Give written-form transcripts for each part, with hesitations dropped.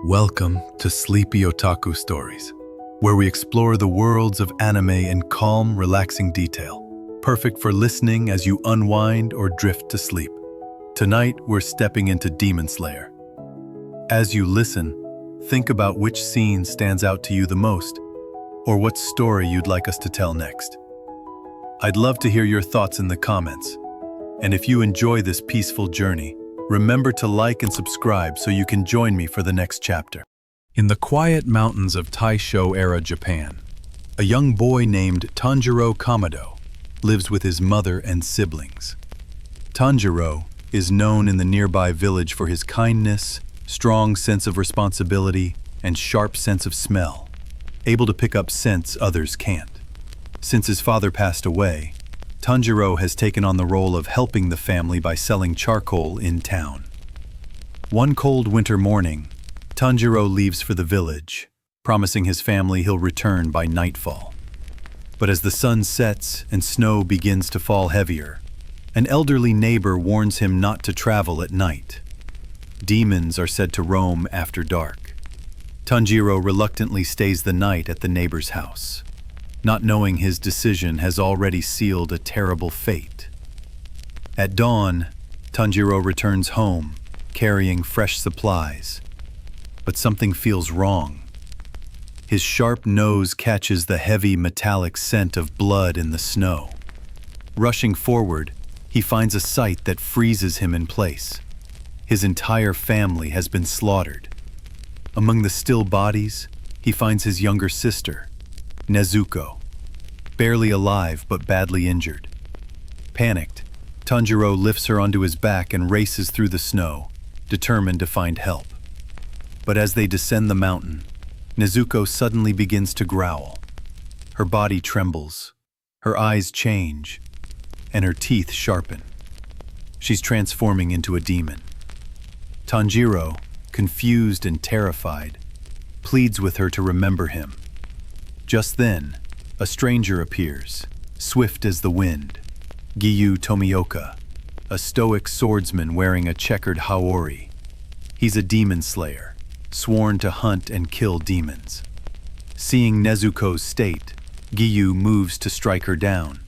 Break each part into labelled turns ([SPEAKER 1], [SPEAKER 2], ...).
[SPEAKER 1] Welcome to Sleepy Otaku Stories, where we explore the worlds of anime in calm, relaxing detail, perfect for listening as you unwind or drift to sleep. Tonight, we're stepping into Demon Slayer. As you listen, think about which scene stands out to you the most, or what story you'd like us to tell next. I'd love to hear your thoughts in the comments. And if you enjoy this peaceful journey, remember to like and subscribe so you can join me for the next chapter. In the quiet mountains of Taisho-era Japan, a young boy named Tanjiro Kamado lives with his mother and siblings. Tanjiro is known in the nearby village for his kindness, strong sense of responsibility, and sharp sense of smell, able to pick up scents others can't. Since his father passed away, Tanjiro has taken on the role of helping the family by selling charcoal in town. One cold winter morning, Tanjiro leaves for the village, promising his family he'll return by nightfall. But as the sun sets and snow begins to fall heavier, an elderly neighbor warns him not to travel at night. Demons are said to roam after dark. Tanjiro reluctantly stays the night at the neighbor's house, not knowing his decision has already sealed a terrible fate. At dawn, Tanjiro returns home, carrying fresh supplies. But something feels wrong. His sharp nose catches the heavy metallic scent of blood in the snow. Rushing forward, he finds a sight that freezes him in place. His entire family has been slaughtered. Among the still bodies, he finds his younger sister, Nezuko, barely alive but badly injured. Panicked, Tanjiro lifts her onto his back and races through the snow, determined to find help. But as they descend the mountain, Nezuko suddenly begins to growl. Her body trembles, her eyes change, and her teeth sharpen. She's transforming into a demon. Tanjiro, confused and terrified, pleads with her to remember him. Just then, a stranger appears, swift as the wind, Giyu Tomioka, a stoic swordsman wearing a checkered haori. He's a demon slayer, sworn to hunt and kill demons. Seeing Nezuko's state, Giyu moves to strike her down.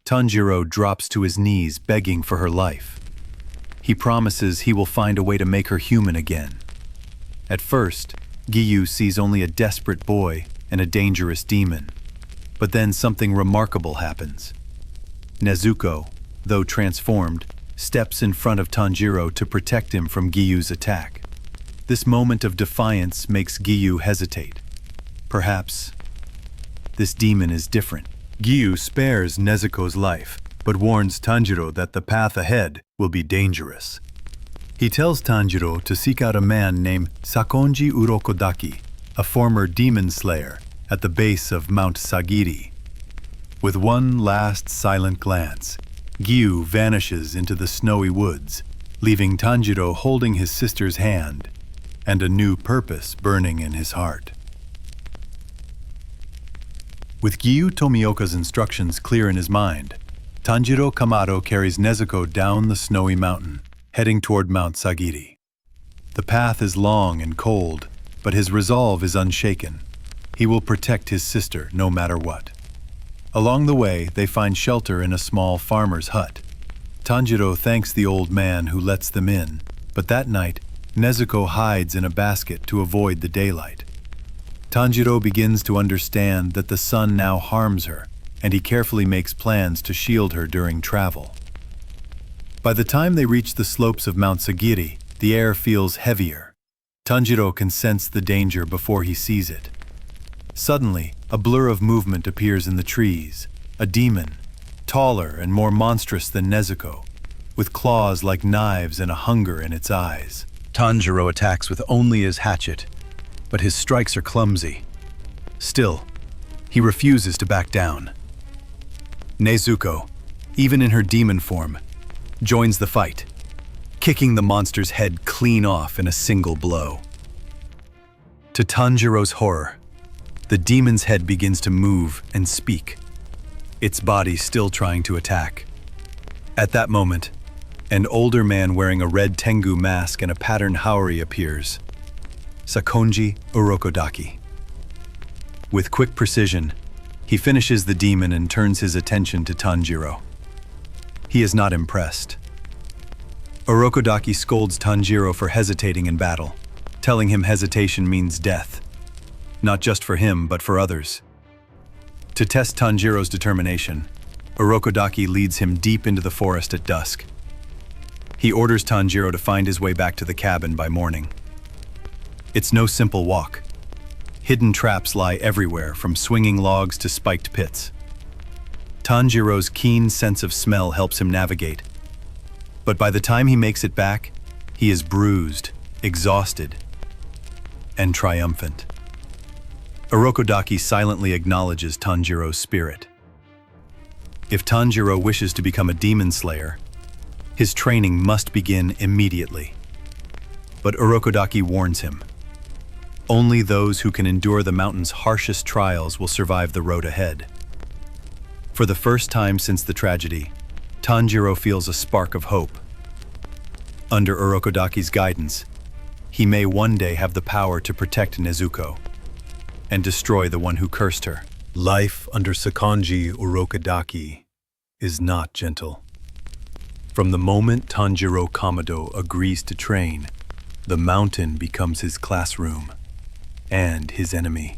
[SPEAKER 1] Tanjiro drops to his knees begging for her life. He promises he will find a way to make her human again. At first, Giyu sees only a desperate boy and a dangerous demon. But then something remarkable happens. Nezuko, though transformed, steps in front of Tanjiro to protect him from Giyu's attack. This moment of defiance makes Giyu hesitate. Perhaps this demon is different. Giyu spares Nezuko's life, but warns Tanjiro that the path ahead will be dangerous. He tells Tanjiro to seek out a man named Sakonji Urokodaki, a former demon slayer, at the base of Mount Sagiri. With one last silent glance, Giyu vanishes into the snowy woods, leaving Tanjiro holding his sister's hand and a new purpose burning in his heart. With Giyu Tomioka's instructions clear in his mind, Tanjiro Kamado carries Nezuko down the snowy mountain, heading toward Mount Sagiri. The path is long and cold, but his resolve is unshaken. He will protect his sister no matter what. Along the way, they find shelter in a small farmer's hut. Tanjiro thanks the old man who lets them in, but that night, Nezuko hides in a basket to avoid the daylight. Tanjiro begins to understand that the sun now harms her, and he carefully makes plans to shield her during travel. By the time they reach the slopes of Mount Sagiri, the air feels heavier. Tanjiro can sense the danger before he sees it. Suddenly, a blur of movement appears in the trees. A demon, taller and more monstrous than Nezuko, with claws like knives and a hunger in its eyes. Tanjiro attacks with only his hatchet, but his strikes are clumsy. Still, he refuses to back down. Nezuko, even in her demon form, joins the fight, kicking the monster's head clean off in a single blow. To Tanjiro's horror, the demon's head begins to move and speak, its body still trying to attack. At that moment, an older man wearing a red Tengu mask and a patterned haori appears. Sakonji Urokodaki. With quick precision, he finishes the demon and turns his attention to Tanjiro. He is not impressed. Urokodaki scolds Tanjiro for hesitating in battle, telling him hesitation means death, not just for him but for others. To test Tanjiro's determination, Urokodaki leads him deep into the forest at dusk. He orders Tanjiro to find his way back to the cabin by morning. It's no simple walk. Hidden traps lie everywhere, from swinging logs to spiked pits. Tanjiro's keen sense of smell helps him navigate. But by the time he makes it back, he is bruised, exhausted, and triumphant. Urokodaki silently acknowledges Tanjiro's spirit. If Tanjiro wishes to become a demon slayer, his training must begin immediately. But Urokodaki warns him. Only those who can endure the mountain's harshest trials will survive the road ahead. For the first time since the tragedy, Tanjiro feels a spark of hope. Under Urokodaki's guidance, he may one day have the power to protect Nezuko and destroy the one who cursed her. Life under Sakonji Urokodaki is not gentle. From the moment Tanjiro Kamado agrees to train, the mountain becomes his classroom and his enemy.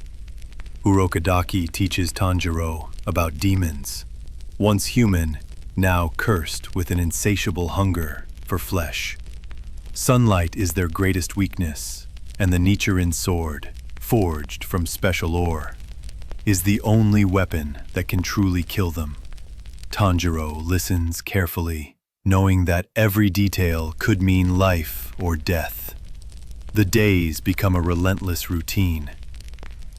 [SPEAKER 1] Urokodaki teaches Tanjiro about demons, once human, now cursed with an insatiable hunger for flesh. Sunlight is their greatest weakness, and the Nichiren sword, forged from special ore, is the only weapon that can truly kill them. Tanjiro listens carefully, knowing that every detail could mean life or death. The days become a relentless routine.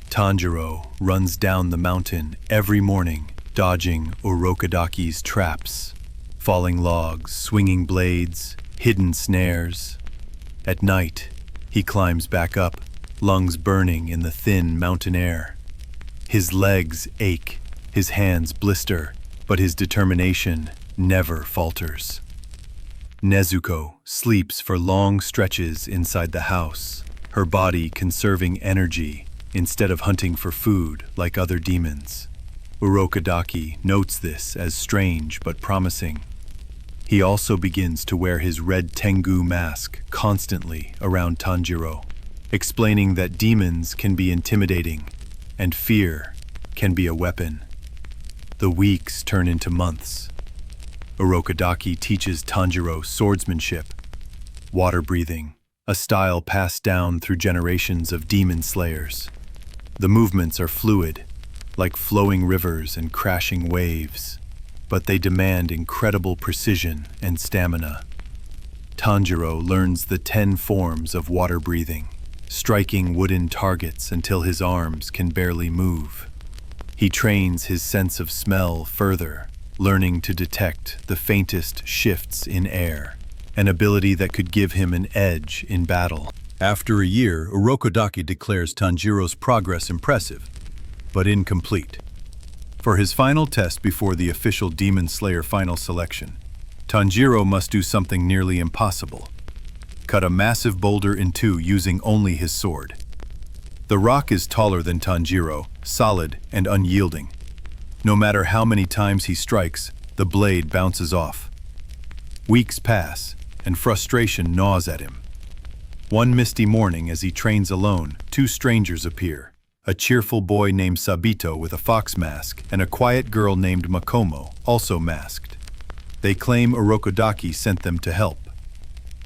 [SPEAKER 1] Tanjiro runs down the mountain every morning, dodging Urokodaki's traps, falling logs, swinging blades, hidden snares. At night, he climbs back up, lungs burning in the thin mountain air. His legs ache, his hands blister, but his determination never falters. Nezuko sleeps for long stretches inside the house, her body conserving energy instead of hunting for food like other demons. Urokodaki notes this as strange but promising. He also begins to wear his red Tengu mask constantly around Tanjiro, explaining that demons can be intimidating and fear can be a weapon. The weeks turn into months. Urokodaki teaches Tanjiro swordsmanship, water breathing, a style passed down through generations of demon slayers. The movements are fluid, like flowing rivers and crashing waves, but they demand incredible precision and stamina. Tanjiro learns the 10 forms of water breathing, striking wooden targets until his arms can barely move. He trains his sense of smell further, learning to detect the faintest shifts in air, an ability that could give him an edge in battle. After a year, Urokodaki declares Tanjiro's progress impressive, but incomplete. For his final test before the official Demon Slayer final selection, Tanjiro must do something nearly impossible: cut a massive boulder in two using only his sword. The rock is taller than Tanjiro, solid and unyielding. No matter how many times he strikes, the blade bounces off. Weeks pass, and frustration gnaws at him. One misty morning, as he trains alone, 2 strangers appear: a cheerful boy named Sabito with a fox mask, and a quiet girl named Makomo, also masked. They claim Urokodaki sent them to help.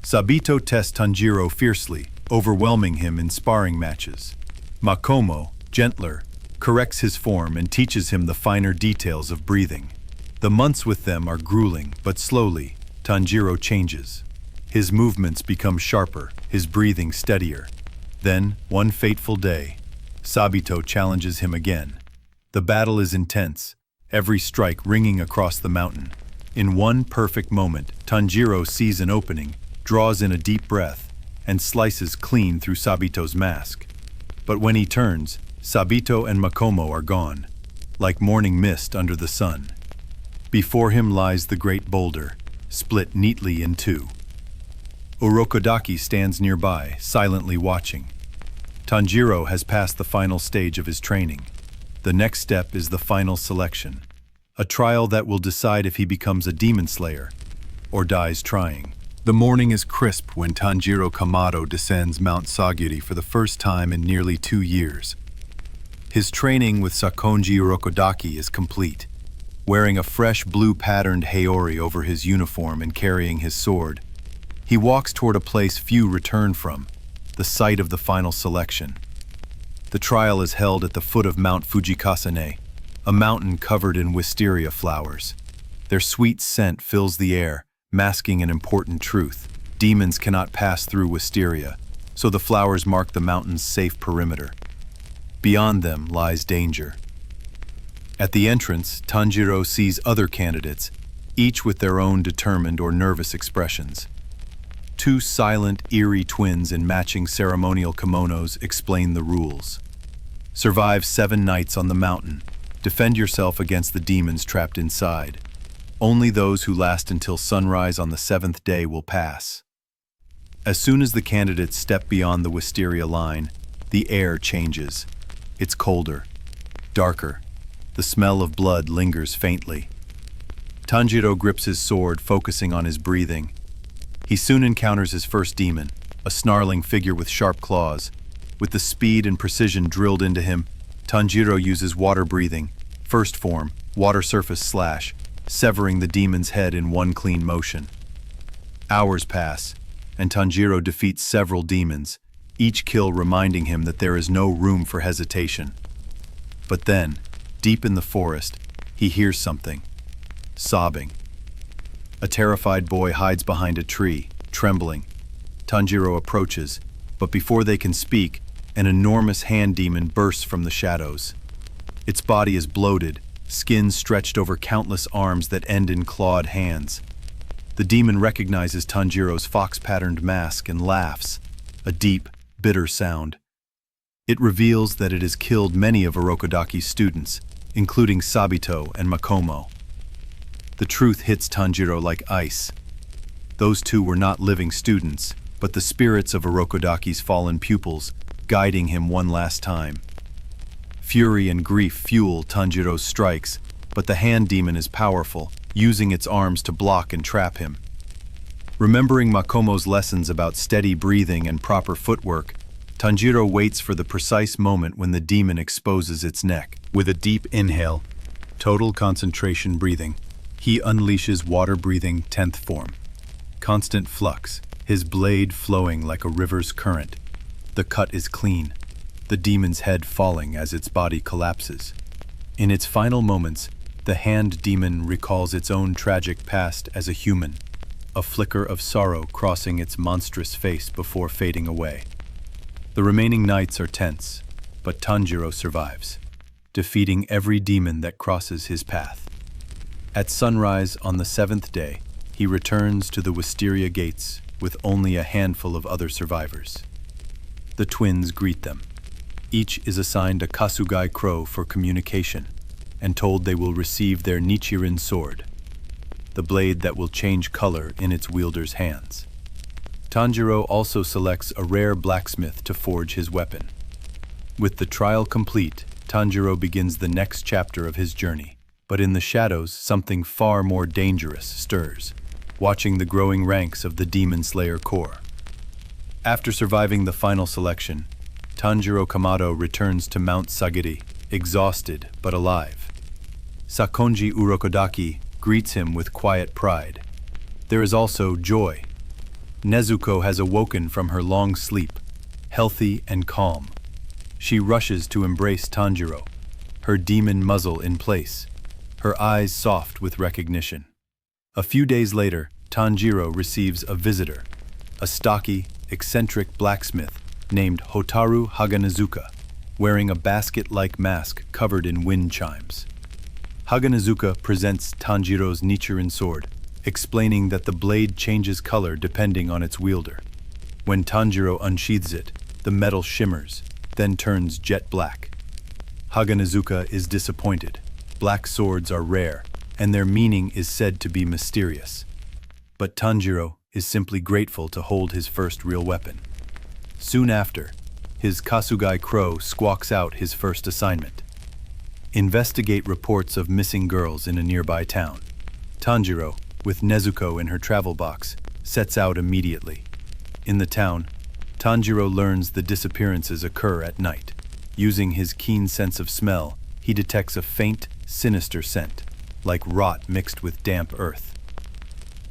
[SPEAKER 1] Sabito tests Tanjiro fiercely, overwhelming him in sparring matches. Makomo, gentler, corrects his form and teaches him the finer details of breathing. The months with them are grueling, but slowly, Tanjiro changes. His movements become sharper, his breathing steadier. Then, one fateful day, Sabito challenges him again. The battle is intense, every strike ringing across the mountain. In one perfect moment, Tanjiro sees an opening, draws in a deep breath, and slices clean through Sabito's mask. But when he turns, Sabito and Makomo are gone, like morning mist under the sun. Before him lies the great boulder, split neatly in two. Urokodaki stands nearby, silently watching. Tanjiro has passed the final stage of his training. The next step is the final selection, a trial that will decide if he becomes a demon slayer or dies trying. The morning is crisp when Tanjiro Kamado descends Mount Sagiri for the first time in nearly 2 years. His training with Sakonji Urokodaki is complete. Wearing a fresh blue-patterned haori over his uniform and carrying his sword, he walks toward a place few return from, the site of the final selection. The trial is held at the foot of Mount Fujikasane, a mountain covered in wisteria flowers. Their sweet scent fills the air, masking an important truth. Demons cannot pass through wisteria, so the flowers mark the mountain's safe perimeter. Beyond them lies danger. At the entrance, Tanjiro sees other candidates, each with their own determined or nervous expressions. 2 silent, eerie twins in matching ceremonial kimonos explain the rules. Survive 7 nights on the mountain. Defend yourself against the demons trapped inside. Only those who last until sunrise on the 7th day will pass. As soon as the candidates step beyond the wisteria line, the air changes. It's colder, darker. The smell of blood lingers faintly. Tanjiro grips his sword, focusing on his breathing. He soon encounters his first demon, a snarling figure with sharp claws. With the speed and precision drilled into him, Tanjiro uses water breathing, first form, water surface slash, severing the demon's head in one clean motion. Hours pass, and Tanjiro defeats several demons, each kill reminding him that there is no room for hesitation. But then, deep in the forest, he hears something. Sobbing. A terrified boy hides behind a tree, trembling. Tanjiro approaches, but before they can speak, an enormous hand demon bursts from the shadows. Its body is bloated, skin stretched over countless arms that end in clawed hands. The demon recognizes Tanjiro's fox-patterned mask and laughs, a deep, bitter sound. It reveals that it has killed many of Urokodaki's students, including Sabito and Makomo. The truth hits Tanjiro like ice. Those 2 were not living students, but the spirits of Urokodaki's fallen pupils, guiding him one last time. Fury and grief fuel Tanjiro's strikes, but the hand demon is powerful, using its arms to block and trap him. Remembering Makomo's lessons about steady breathing and proper footwork, Tanjiro waits for the precise moment when the demon exposes its neck. With a deep inhale, total concentration breathing, he unleashes water-breathing 10th form. Constant flux, his blade flowing like a river's current. The cut is clean, the demon's head falling as its body collapses. In its final moments, the hand demon recalls its own tragic past as a human, a flicker of sorrow crossing its monstrous face before fading away. The remaining nights are tense, but Tanjiro survives, defeating every demon that crosses his path. At sunrise on the 7th day, he returns to the Wisteria Gates with only a handful of other survivors. The twins greet them. Each is assigned a Kasugai crow for communication and told they will receive their Nichiren sword, the blade that will change color in its wielder's hands. Tanjiro also selects a rare blacksmith to forge his weapon. With the trial complete, Tanjiro begins the next chapter of his journey. But in the shadows, something far more dangerous stirs, watching the growing ranks of the Demon Slayer Corps. After surviving the final selection, Tanjiro Kamado returns to Mount Sagiri, exhausted but alive. Sakonji Urokodaki greets him with quiet pride. There is also joy. Nezuko has awoken from her long sleep, healthy and calm. She rushes to embrace Tanjiro, her demon muzzle in place, her eyes soft with recognition. A few days later, Tanjiro receives a visitor, a stocky, eccentric blacksmith named Hotaru Haganezuka, wearing a basket-like mask covered in wind chimes. Haganezuka presents Tanjiro's Nichiren sword, explaining that the blade changes color depending on its wielder. When Tanjiro unsheathes it, the metal shimmers, then turns jet black. Haganezuka is disappointed. Black swords are rare, and their meaning is said to be mysterious. But Tanjiro is simply grateful to hold his first real weapon. Soon after, his Kasugai crow squawks out his first assignment. Investigate reports of missing girls in a nearby town. Tanjiro, with Nezuko in her travel box, sets out immediately. In the town, Tanjiro learns the disappearances occur at night. Using his keen sense of smell, he detects a faint, sinister scent, like rot mixed with damp earth.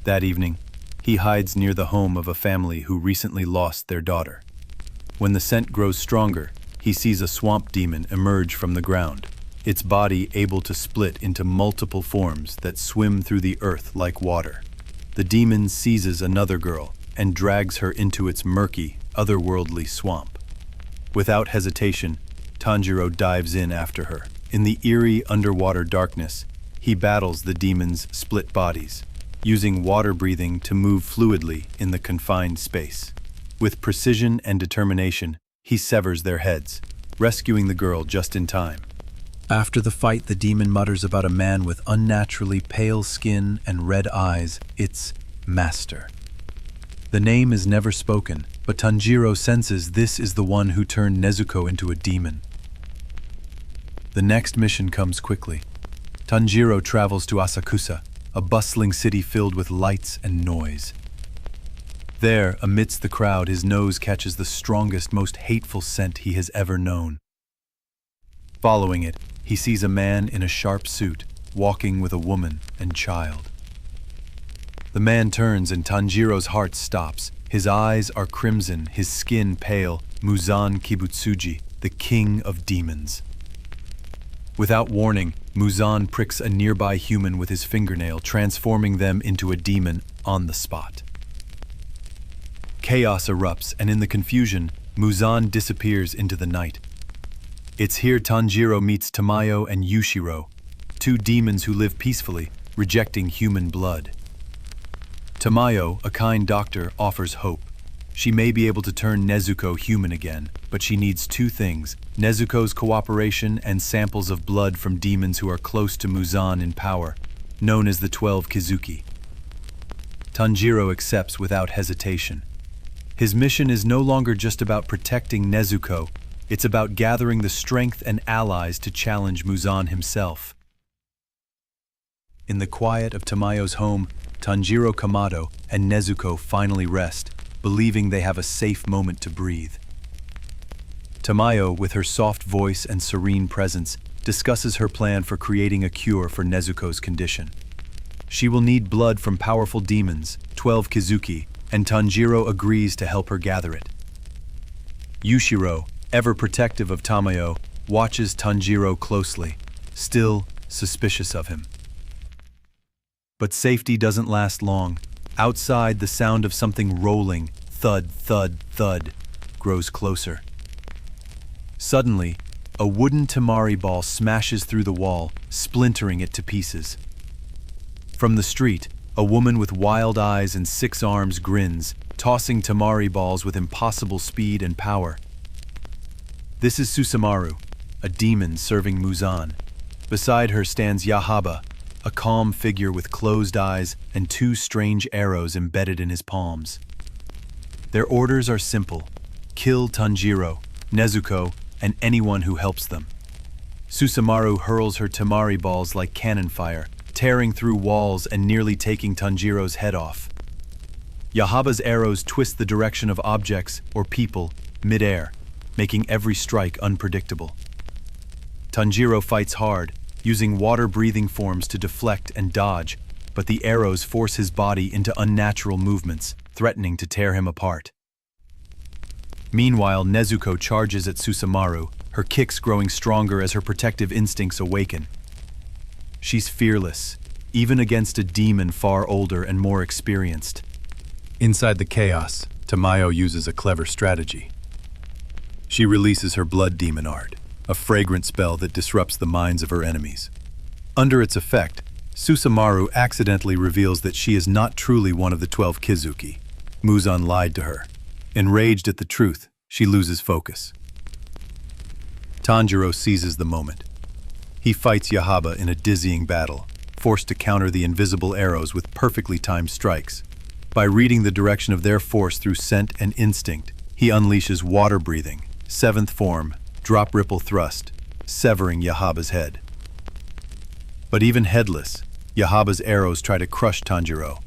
[SPEAKER 1] That evening, he hides near the home of a family who recently lost their daughter. When the scent grows stronger, he sees a swamp demon emerge from the ground, its body able to split into multiple forms that swim through the earth like water. The demon seizes another girl and drags her into its murky, otherworldly swamp. Without hesitation, Tanjiro dives in after her. In the eerie underwater darkness, he battles the demon's split bodies, using water breathing to move fluidly in the confined space. With precision and determination, he severs their heads, rescuing the girl just in time. After the fight, the demon mutters about a man with unnaturally pale skin and red eyes. It's Master. The name is never spoken, but Tanjiro senses this is the one who turned Nezuko into a demon. The next mission comes quickly. Tanjiro travels to Asakusa, a bustling city filled with lights and noise. There, amidst the crowd, his nose catches the strongest, most hateful scent he has ever known. Following it, he sees a man in a sharp suit, walking with a woman and child. The man turns and Tanjiro's heart stops. His eyes are crimson, his skin pale. Muzan Kibutsuji, the king of demons. Without warning, Muzan pricks a nearby human with his fingernail, transforming them into a demon on the spot. Chaos erupts, and in the confusion, Muzan disappears into the night. It's here Tanjiro meets Tamayo and Yushiro, two demons who live peacefully, rejecting human blood. Tamayo, a kind doctor, offers hope. She may be able to turn Nezuko human again, but she needs two things: Nezuko's cooperation and samples of blood from demons who are close to Muzan in power, known as the 12 Kizuki. Tanjiro accepts without hesitation. His mission is no longer just about protecting Nezuko, it's about gathering the strength and allies to challenge Muzan himself. In the quiet of Tamayo's home, Tanjiro Kamado and Nezuko finally rest, believing they have a safe moment to breathe. Tamayo, with her soft voice and serene presence, discusses her plan for creating a cure for Nezuko's condition. She will need blood from powerful demons, 12 Kizuki, and Tanjiro agrees to help her gather it. Yushiro, ever protective of Tamayo, watches Tanjiro closely, still suspicious of him. But safety doesn't last long. Outside, the sound of something rolling, thud, thud, thud, grows closer. Suddenly, a wooden tamari ball smashes through the wall, splintering it to pieces. From the street, a woman with wild eyes and 6 arms grins, tossing tamari balls with impossible speed and power. This is Susumaru, a demon serving Muzan. Beside her stands Yaiba, a calm figure with closed eyes and 2 strange arrows embedded in his palms. Their orders are simple: kill Tanjiro, Nezuko, and anyone who helps them. Susumaru hurls her tamari balls like cannon fire, tearing through walls and nearly taking Tanjiro's head off. Yaiba's arrows twist the direction of objects or people mid-air, making every strike unpredictable. Tanjiro fights hard, using water-breathing forms to deflect and dodge, but the arrows force his body into unnatural movements, threatening to tear him apart. Meanwhile, Nezuko charges at Susumaru, her kicks growing stronger as her protective instincts awaken. She's fearless, even against a demon far older and more experienced. Inside the chaos, Tamayo uses a clever strategy. She releases her blood demon art, a fragrant spell that disrupts the minds of her enemies. Under its effect, Susumaru accidentally reveals that she is not truly one of the 12 Kizuki. Muzan lied to her. Enraged at the truth, she loses focus. Tanjiro seizes the moment. He fights Yaiba in a dizzying battle, forced to counter the invisible arrows with perfectly timed strikes. By reading the direction of their force through scent and instinct, he unleashes water breathing, 7th form, drop ripple thrust, severing Yaiba's head. But even headless, Yaiba's arrows try to crush Tanjiro,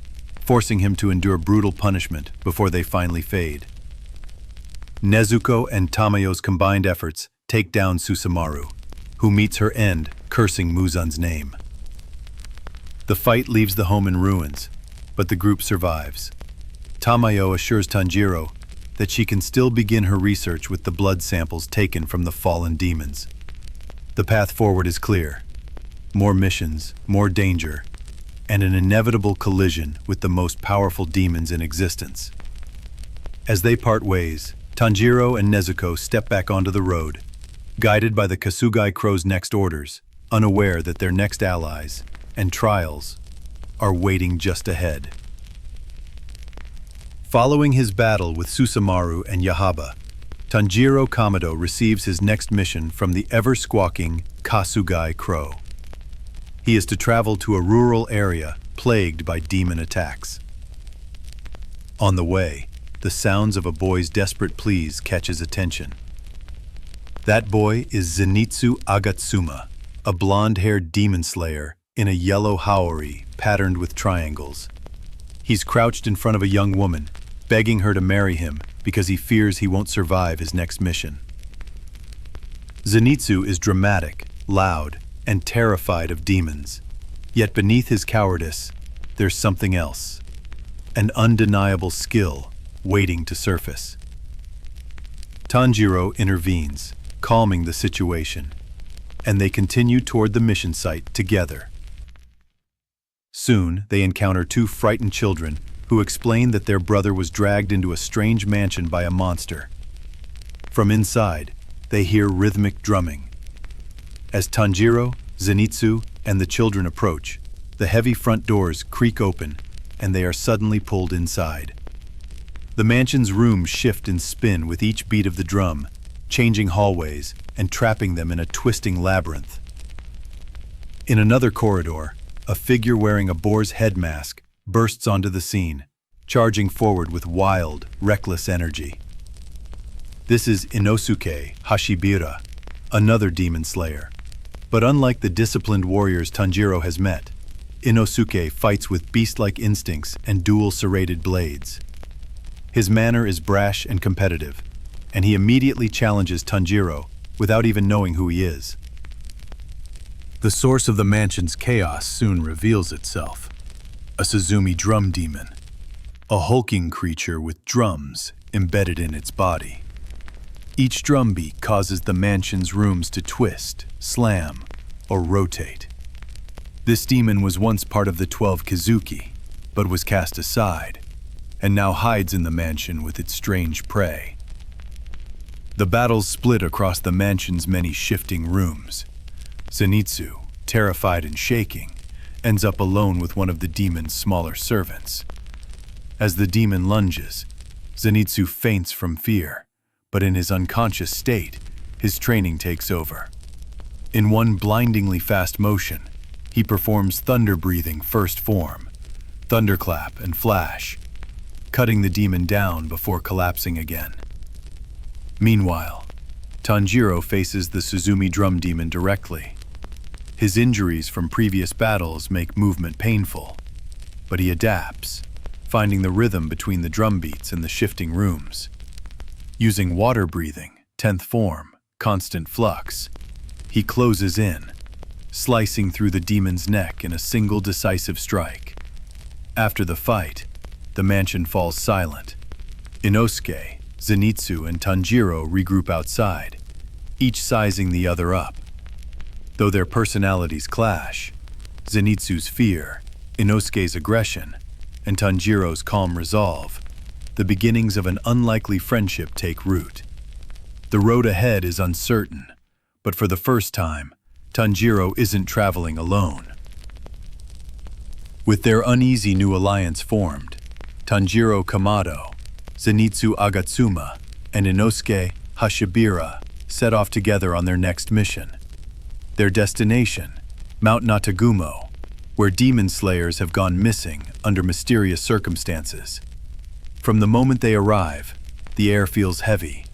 [SPEAKER 1] forcing him to endure brutal punishment before they finally fade. Nezuko and Tamayo's combined efforts take down Susumaru, who meets her end, cursing Muzan's name. The fight leaves the home in ruins, but the group survives. Tamayo assures Tanjiro that she can still begin her research with the blood samples taken from the fallen demons. The path forward is clear. More missions, more danger, and an inevitable collision with the most powerful demons in existence. As they part ways, Tanjiro and Nezuko step back onto the road, guided by the Kasugai Crow's next orders, unaware that their next allies and trials are waiting just ahead. Following his battle with Susumaru and Yaiba, Tanjiro Kamado receives his next mission from the ever-squawking Kasugai Crow. He is to travel to a rural area plagued by demon attacks. On the way, the sounds of a boy's desperate pleas catch his attention. That boy is Zenitsu Agatsuma, a blonde-haired demon slayer in a yellow haori patterned with triangles. He's crouched in front of a young woman, begging her to marry him because he fears he won't survive his next mission. Zenitsu is dramatic, loud, and terrified of demons. Yet beneath his cowardice, there's something else. An undeniable skill waiting to surface. Tanjiro intervenes, calming the situation, and they continue toward the mission site together. Soon, they encounter two frightened children who explain that their brother was dragged into a strange mansion by a monster. From inside, they hear rhythmic drumming. As Tanjiro, Zenitsu, and the children approach, the heavy front doors creak open, and they are suddenly pulled inside. The mansion's rooms shift and spin with each beat of the drum, changing hallways and trapping them in a twisting labyrinth. In another corridor, a figure wearing a boar's head mask bursts onto the scene, charging forward with wild, reckless energy. This is Inosuke Hashira, another demon slayer. But unlike the disciplined warriors Tanjiro has met, Inosuke fights with beast-like instincts and dual serrated blades. His manner is brash and competitive, and he immediately challenges Tanjiro without even knowing who he is. The source of the mansion's chaos soon reveals itself. A Suzumi drum demon, a hulking creature with drums embedded in its body. Each drumbeat causes the mansion's rooms to twist, slam, or rotate. This demon was once part of the 12 Kizuki, but was cast aside, and now hides in the mansion with its strange prey. The battles split across the mansion's many shifting rooms. Zenitsu, terrified and shaking, ends up alone with one of the demon's smaller servants. As the demon lunges, Zenitsu faints from fear, but in his unconscious state, his training takes over. In one blindingly fast motion, he performs thunder-breathing first form, thunderclap and flash, cutting the demon down before collapsing again. Meanwhile, Tanjiro faces the Suzumi drum demon directly. His injuries from previous battles make movement painful, but he adapts, finding the rhythm between the drum beats and the shifting rooms. Using water breathing, 10th form, constant flux, he closes in, slicing through the demon's neck in a single decisive strike. After the fight, the mansion falls silent. Inosuke, Zenitsu, and Tanjiro regroup outside, each sizing the other up. Though their personalities clash, Zenitsu's fear, Inosuke's aggression, and Tanjiro's calm resolve, the beginnings of an unlikely friendship take root. The road ahead is uncertain, but for the first time, Tanjiro isn't traveling alone. With their uneasy new alliance formed, Tanjiro Kamado, Zenitsu Agatsuma, and Inosuke Hashira set off together on their next mission. Their destination, Mount Natagumo, where demon slayers have gone missing under mysterious circumstances. From the moment they arrive, the air feels heavy,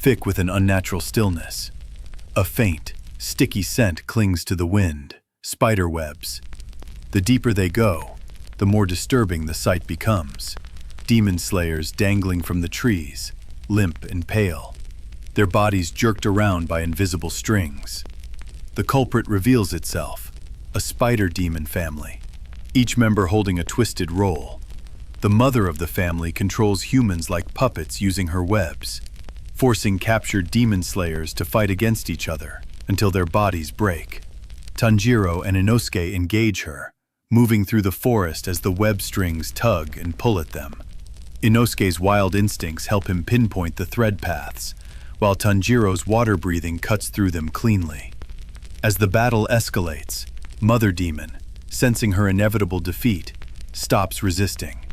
[SPEAKER 1] thick with an unnatural stillness. A faint, sticky scent clings to the wind, spider webs. The deeper they go, the more disturbing the sight becomes. Demon slayers dangling from the trees, limp and pale, their bodies jerked around by invisible strings. The culprit reveals itself, a spider demon family, each member holding a twisted role. The mother of the family controls humans like puppets using her webs, forcing captured demon slayers to fight against each other until their bodies break. Tanjiro and Inosuke engage her, moving through the forest as the web strings tug and pull at them. Inosuke's wild instincts help him pinpoint the thread paths, while Tanjiro's water breathing cuts through them cleanly. As the battle escalates, Mother Demon, sensing her inevitable defeat, stops resisting.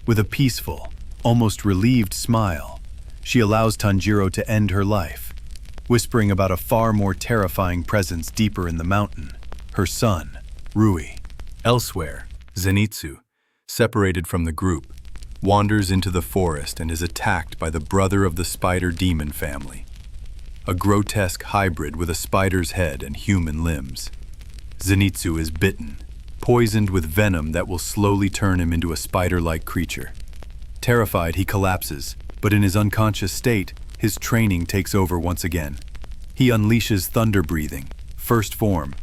[SPEAKER 1] With a peaceful, almost relieved smile, she allows Tanjiro to end her life, whispering about a far more terrifying presence deeper in the mountain, her son, Rui. Elsewhere, Zenitsu, separated from the group, wanders into the forest and is attacked by the brother of the spider demon family, a grotesque hybrid with a spider's head and human limbs. Zenitsu is bitten, poisoned with venom that will slowly turn him into a spider-like creature. Terrified, he collapses, but in his unconscious state, his training takes over once again. He unleashes thunder breathing, first form,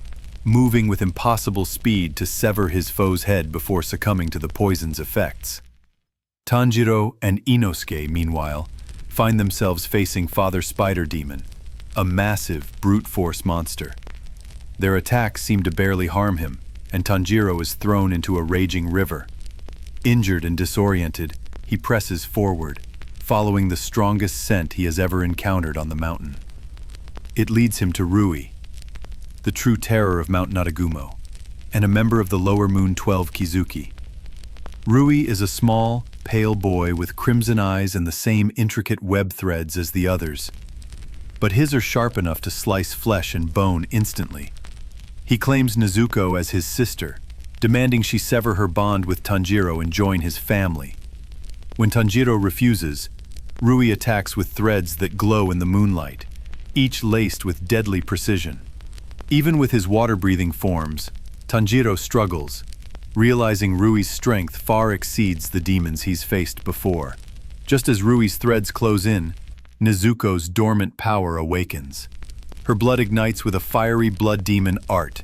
[SPEAKER 1] moving with impossible speed to sever his foe's head before succumbing to the poison's effects. Tanjiro and Inosuke, meanwhile, find themselves facing Father Spider Demon, a massive brute force monster. Their attacks seem to barely harm him, and Tanjiro is thrown into a raging river. Injured and disoriented, he presses forward, following the strongest scent he has ever encountered on the mountain. It leads him to Rui, the true terror of Mount Nadagumo, and a member of the Lower Moon 12 Kizuki. Rui is a small, pale boy with crimson eyes and the same intricate web threads as the others, but his are sharp enough to slice flesh and bone instantly. He claims Nezuko as his sister, demanding she sever her bond with Tanjiro and join his family. When Tanjiro refuses, Rui attacks with threads that glow in the moonlight, each laced with deadly precision. Even with his water-breathing forms, Tanjiro struggles, realizing Rui's strength far exceeds the demons he's faced before. Just as Rui's threads close in, Nezuko's dormant power awakens. Her blood ignites with a fiery blood demon art,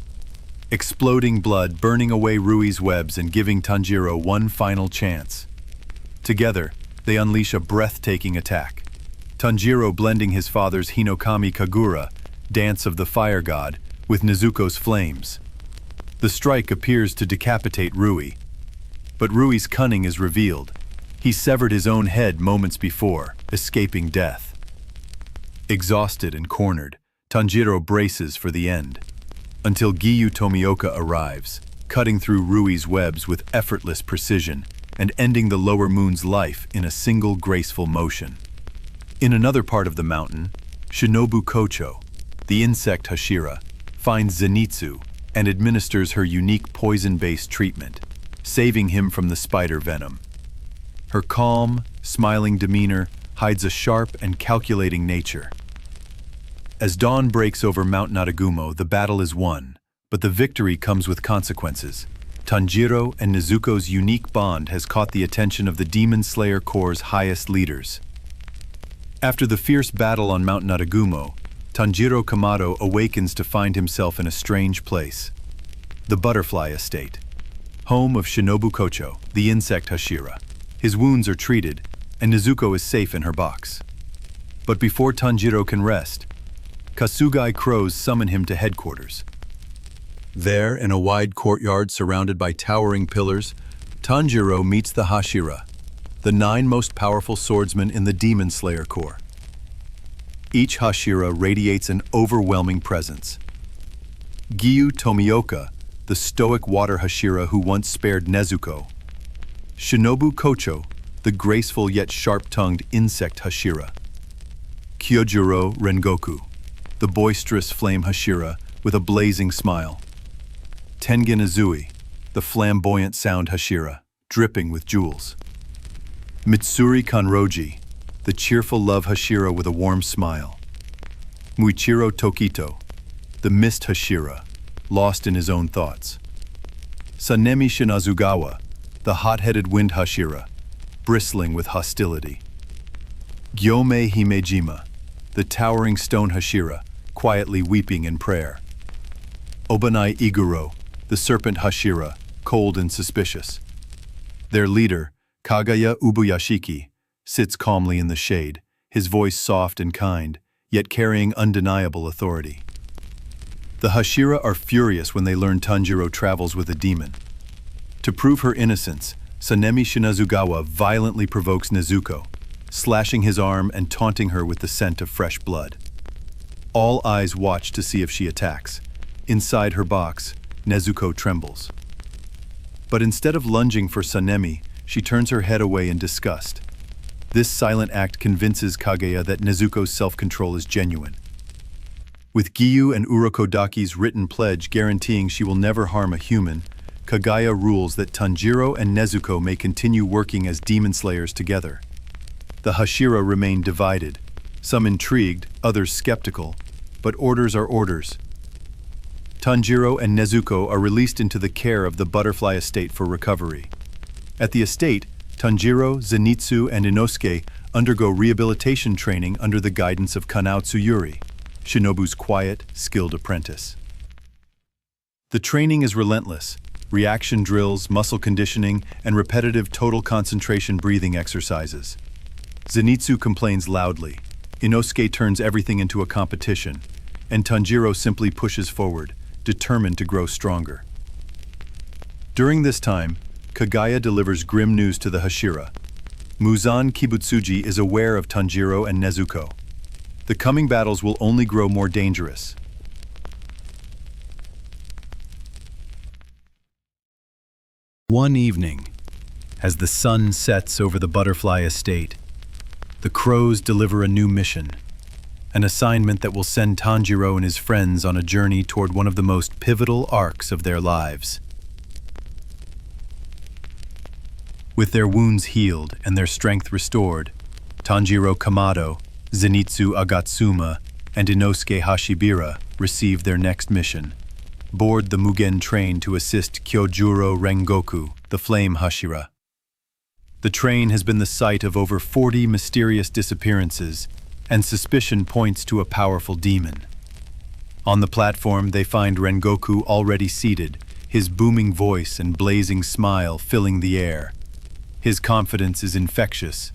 [SPEAKER 1] exploding blood burning away Rui's webs and giving Tanjiro one final chance. Together, they unleash a breathtaking attack. Tanjiro blending his father's Hinokami Kagura, dance of the fire god, with Nezuko's flames. The strike appears to decapitate Rui, but Rui's cunning is revealed. He severed his own head moments before, escaping death. Exhausted and cornered, Tanjiro braces for the end, until Giyu Tomioka arrives, cutting through Rui's webs with effortless precision and ending the Lower Moon's life in a single graceful motion. In another part of the mountain, Shinobu Kocho, the insect Hashira, finds Zenitsu and administers her unique poison-based treatment, saving him from the spider venom. Her calm, smiling demeanor hides a sharp and calculating nature. As dawn breaks over Mount Nadagumo, the battle is won, but the victory comes with consequences. Tanjiro and Nezuko's unique bond has caught the attention of the Demon Slayer Corps' highest leaders. After the fierce battle on Mount Nadagumo, Tanjiro Kamado awakens to find himself in a strange place. The Butterfly Estate, home of Shinobu Kocho, the insect Hashira. His wounds are treated, and Nezuko is safe in her box. But before Tanjiro can rest, Kasugai crows summon him to headquarters. There, in a wide courtyard surrounded by towering pillars, Tanjiro meets the Hashira, the 9 most powerful swordsmen in the Demon Slayer Corps. Each Hashira radiates an overwhelming presence. Giyu Tomioka, the stoic water Hashira who once spared Nezuko. Shinobu Kocho, the graceful yet sharp-tongued insect Hashira. Kyojuro Rengoku, the boisterous flame Hashira with a blazing smile. Tengen Izui, the flamboyant sound Hashira, dripping with jewels. Mitsuri Kanroji, the cheerful love Hashira with a warm smile. Muichiro Tokito, the mist Hashira, lost in his own thoughts. Sanemi Shinazugawa, the hot-headed wind Hashira, bristling with hostility. Gyome Himejima, the towering stone Hashira, quietly weeping in prayer. Obanai Iguro, the serpent Hashira, cold and suspicious. Their leader, Kagaya Ubuyashiki, sits calmly in the shade, his voice soft and kind, yet carrying undeniable authority. The Hashira are furious when they learn Tanjiro travels with a demon. To prove her innocence, Sanemi Shinazugawa violently provokes Nezuko, slashing his arm and taunting her with the scent of fresh blood. All eyes watch to see if she attacks. Inside her box, Nezuko trembles. But instead of lunging for Sanemi, she turns her head away in disgust. This silent act convinces Kagaya that Nezuko's self-control is genuine. With Giyu and Urokodaki's written pledge guaranteeing she will never harm a human, Kagaya rules that Tanjiro and Nezuko may continue working as demon slayers together. The Hashira remain divided, some intrigued, others skeptical, but orders are orders. Tanjiro and Nezuko are released into the care of the Butterfly Estate for recovery. At the estate, Tanjiro, Zenitsu, and Inosuke undergo rehabilitation training under the guidance of Kanao Tsuyuri, Shinobu's quiet, skilled apprentice. The training is relentless: reaction drills, muscle conditioning, and repetitive total concentration breathing exercises. Zenitsu complains loudly, Inosuke turns everything into a competition, and Tanjiro simply pushes forward, determined to grow stronger. During this time, Kagaya delivers grim news to the Hashira. Muzan Kibutsuji is aware of Tanjiro and Nezuko. The coming battles will only grow more dangerous. One evening, as the sun sets over the Butterfly Estate, the crows deliver a new mission, an assignment that will send Tanjiro and his friends on a journey toward one of the most pivotal arcs of their lives. With their wounds healed and their strength restored, Tanjiro Kamado, Zenitsu Agatsuma, and Inosuke Hashibira receive their next mission: board the Mugen train to assist Kyojuro Rengoku, the Flame Hashira. The train has been the site of over 40 mysterious disappearances, and suspicion points to a powerful demon. On the platform, they find Rengoku already seated, his booming voice and blazing smile filling the air. His confidence is infectious.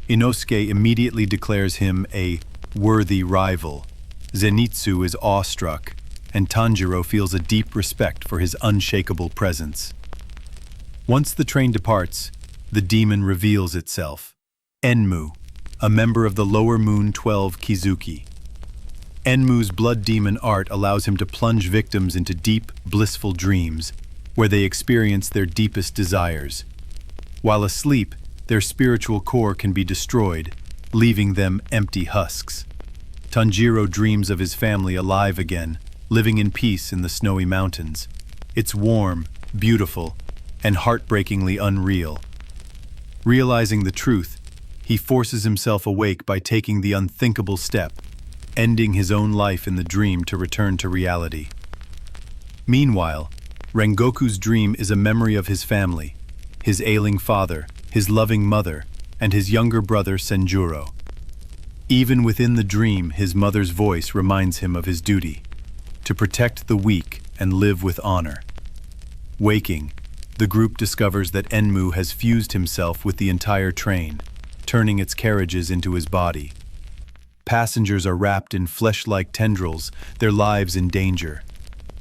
[SPEAKER 1] Inosuke immediately declares him a worthy rival. Zenitsu is awestruck, and Tanjiro feels a deep respect for his unshakable presence. Once the train departs, the demon reveals itself. Enmu, a member of the Lower Moon 12 Kizuki. Enmu's blood demon art allows him to plunge victims into deep, blissful dreams, where they experience their deepest desires. While asleep, their spiritual core can be destroyed, leaving them empty husks. Tanjiro dreams of his family alive again, living in peace in the snowy mountains. It's warm, beautiful, and heartbreakingly unreal. Realizing the truth, he forces himself awake by taking the unthinkable step, ending his own life in the dream to return to reality. Meanwhile, Rengoku's dream is a memory of his family, his ailing father, his loving mother, and his younger brother Senjuro. Even within the dream, his mother's voice reminds him of his duty: to protect the weak and live with honor. Waking, the group discovers that Enmu has fused himself with the entire train, turning its carriages into his body. Passengers are wrapped in flesh-like tendrils, their lives in danger.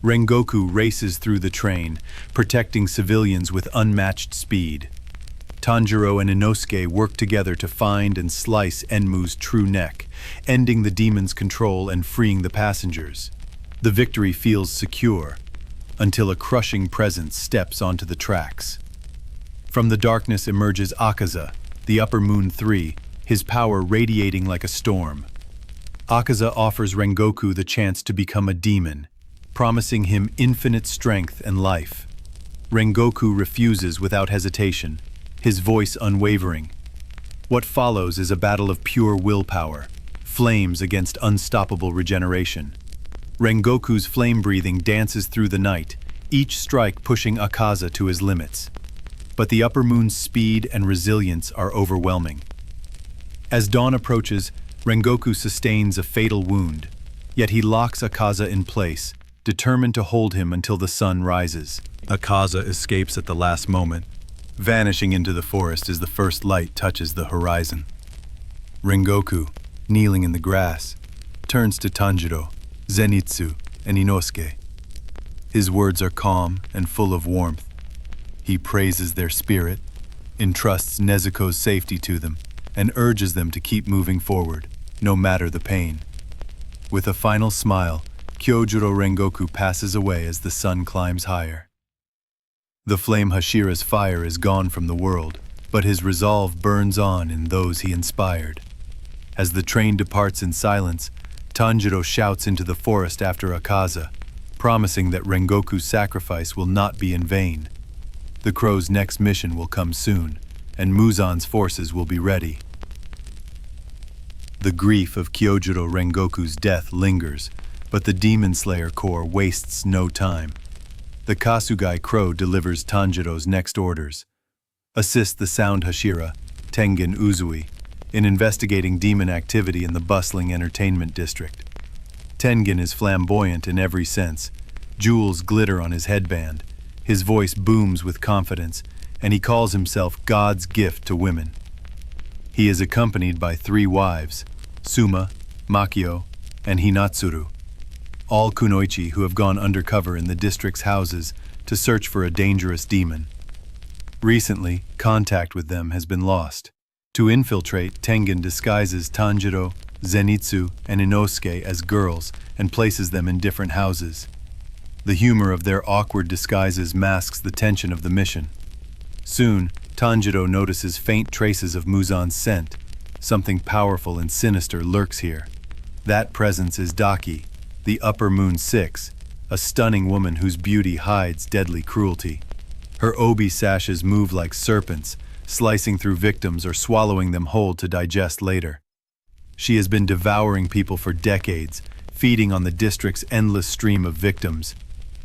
[SPEAKER 1] Rengoku races through the train, protecting civilians with unmatched speed. Tanjiro and Inosuke work together to find and slice Enmu's true neck, ending the demon's control and freeing the passengers. The victory feels secure, until a crushing presence steps onto the tracks. From the darkness emerges Akaza, the Upper Moon 3, his power radiating like a storm. Akaza offers Rengoku the chance to become a demon, promising him infinite strength and life. Rengoku refuses without hesitation, his voice unwavering. What follows is a battle of pure willpower, flames against unstoppable regeneration. Rengoku's flame-breathing dances through the night, each strike pushing Akaza to his limits. But the Upper Moon's speed and resilience are overwhelming. As dawn approaches, Rengoku sustains a fatal wound, yet he locks Akaza in place, determined to hold him until the sun rises. Akaza escapes at the last moment, vanishing into the forest as the first light touches the horizon. Rengoku, kneeling in the grass, turns to Tanjiro, Zenitsu, and Inosuke. His words are calm and full of warmth. He praises their spirit, entrusts Nezuko's safety to them, and urges them to keep moving forward, no matter the pain. With a final smile, Kyojuro Rengoku passes away as the sun climbs higher. The flame Hashira's fire is gone from the world, but his resolve burns on in those he inspired. As the train departs in silence, Tanjiro shouts into the forest after Akaza, promising that Rengoku's sacrifice will not be in vain. The crow's next mission will come soon, and Muzan's forces will be ready. The grief of Kyojuro Rengoku's death lingers, but the Demon Slayer Corps wastes no time. The Kasugai Crow delivers Tanjiro's next orders. Assist the Sound Hashira, Tengen Uzui, in investigating demon activity in the bustling entertainment district. Tengen is flamboyant in every sense. Jewels glitter on his headband. His voice booms with confidence, and he calls himself God's gift to women. He is accompanied by 3 wives, Suma, Makio, and Hinatsuru, all kunoichi who have gone undercover in the district's houses to search for a dangerous demon. Recently, contact with them has been lost. To infiltrate, Tengen disguises Tanjiro, Zenitsu, and Inosuke as girls and places them in different houses. The humor of their awkward disguises masks the tension of the mission. Soon, Tanjiro notices faint traces of Muzan's scent. Something powerful and sinister lurks here. That presence is Daki, the Upper Moon 6, a stunning woman whose beauty hides deadly cruelty. Her obi sashes move like serpents, slicing through victims or swallowing them whole to digest later. She has been devouring people for decades, feeding on the district's endless stream of victims.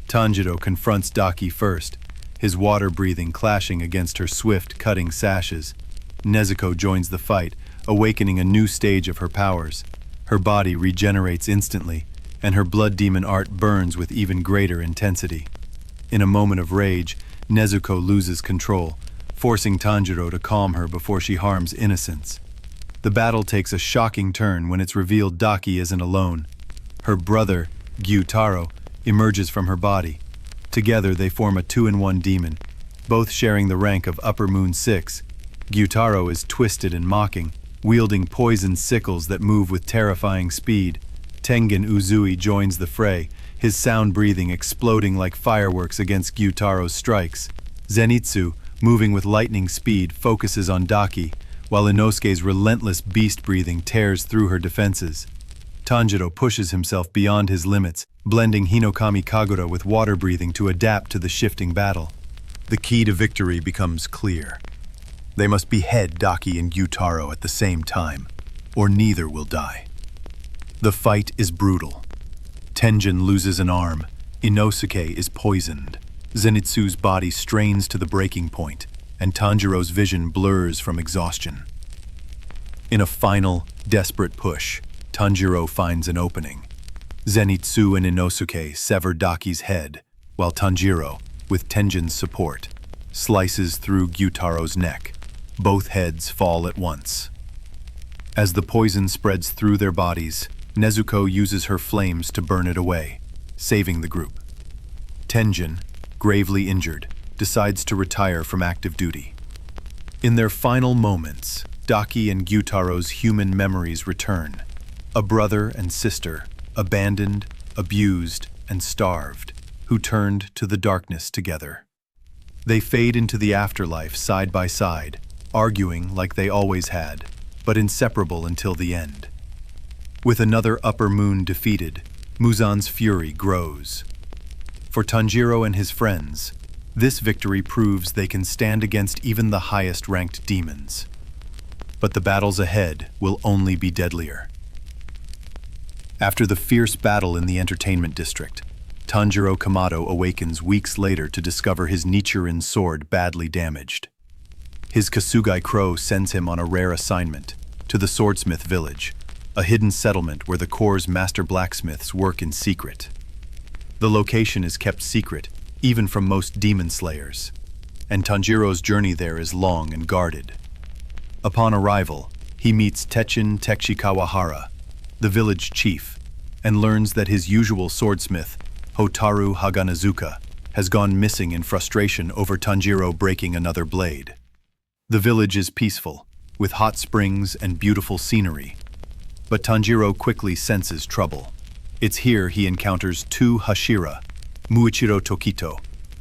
[SPEAKER 1] Tanjiro confronts Daki first, his water breathing clashing against her swift, cutting sashes. Nezuko joins the fight, awakening a new stage of her powers. Her body regenerates instantly, and her blood demon art burns with even greater intensity. In a moment of rage, Nezuko loses control, forcing Tanjiro to calm her before she harms innocents. The battle takes a shocking turn when it's revealed Daki isn't alone. Her brother, Gyutaro, emerges from her body. Together they form a 2-in-1 demon, both sharing the rank of Upper Moon 6. Gyutaro is twisted and mocking, wielding poison sickles that move with terrifying speed. Tengen Uzui joins the fray, his sound breathing exploding like fireworks against Gyutaro's strikes. Zenitsu, moving with lightning speed, focuses on Daki, while Inosuke's relentless beast breathing tears through her defenses. Tanjiro pushes himself beyond his limits, blending Hinokami Kagura with water breathing to adapt to the shifting battle. The key to victory becomes clear. They must behead Daki and Gyutaro at the same time, or neither will die. The fight is brutal. Tengen loses an arm, Inosuke is poisoned, Zenitsu's body strains to the breaking point, and Tanjiro's vision blurs from exhaustion. In a final, desperate push, Tanjiro finds an opening. Zenitsu and Inosuke sever Daki's head, while Tanjiro, with Tengen's support, slices through Gyutaro's neck. Both heads fall at once. As the poison spreads through their bodies, Nezuko uses her flames to burn it away, saving the group. Tengen, gravely injured, decides to retire from active duty. In their final moments, Daki and Gyutaro's human memories return. A brother and sister, abandoned, abused, and starved, who turned to the darkness together. They fade into the afterlife side by side, arguing like they always had, but inseparable until the end. With another Upper Moon defeated, Muzan's fury grows. For Tanjiro and his friends, this victory proves they can stand against even the highest-ranked demons. but the battles ahead will only be deadlier. After the fierce battle in the entertainment district, Tanjiro Kamado awakens weeks later to discover his Nichiren sword badly damaged. His Kasugai Crow sends him on a rare assignment to the Swordsmith Village, a hidden settlement where the Corps' master blacksmiths work in secret. The location is kept secret, even from most demon slayers, and Tanjiro's journey there is long and guarded. Upon arrival, he meets Techin Tekshikawahara, the village chief, and learns that his usual swordsmith, Hotaru Haganazuka, has gone missing in frustration over Tanjiro breaking another blade. The village is peaceful, with hot springs and beautiful scenery, but Tanjiro quickly senses trouble. It's here he encounters two Hashira, Muichiro Tokito,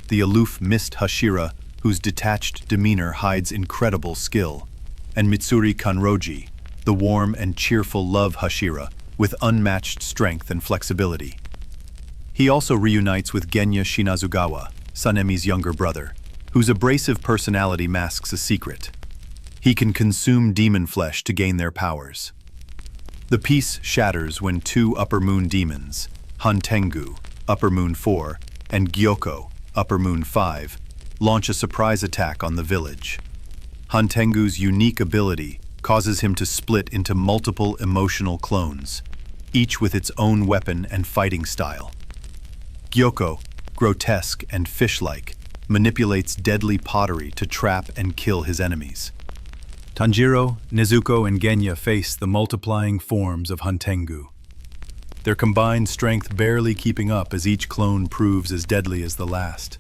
[SPEAKER 1] the aloof mist Hashira whose detached demeanor hides incredible skill, and Mitsuri Kanroji, the warm and cheerful love Hashira with unmatched strength and flexibility. He also reunites with Genya Shinazugawa, Sanemi's younger brother, whose abrasive personality masks a secret. He can consume demon flesh to gain their powers. The peace shatters when two Upper Moon demons, Hantengu, Upper Moon 4, and Gyoko, Upper Moon 5, launch a surprise attack on the village. Hantengu's unique ability causes him to split into multiple emotional clones, each with its own weapon and fighting style. Gyoko, grotesque and fish-like, manipulates deadly pottery to trap and kill his enemies. Tanjiro, Nezuko, and Genya face the multiplying forms of Hantengu, their combined strength barely keeping up as each clone proves as deadly as the last.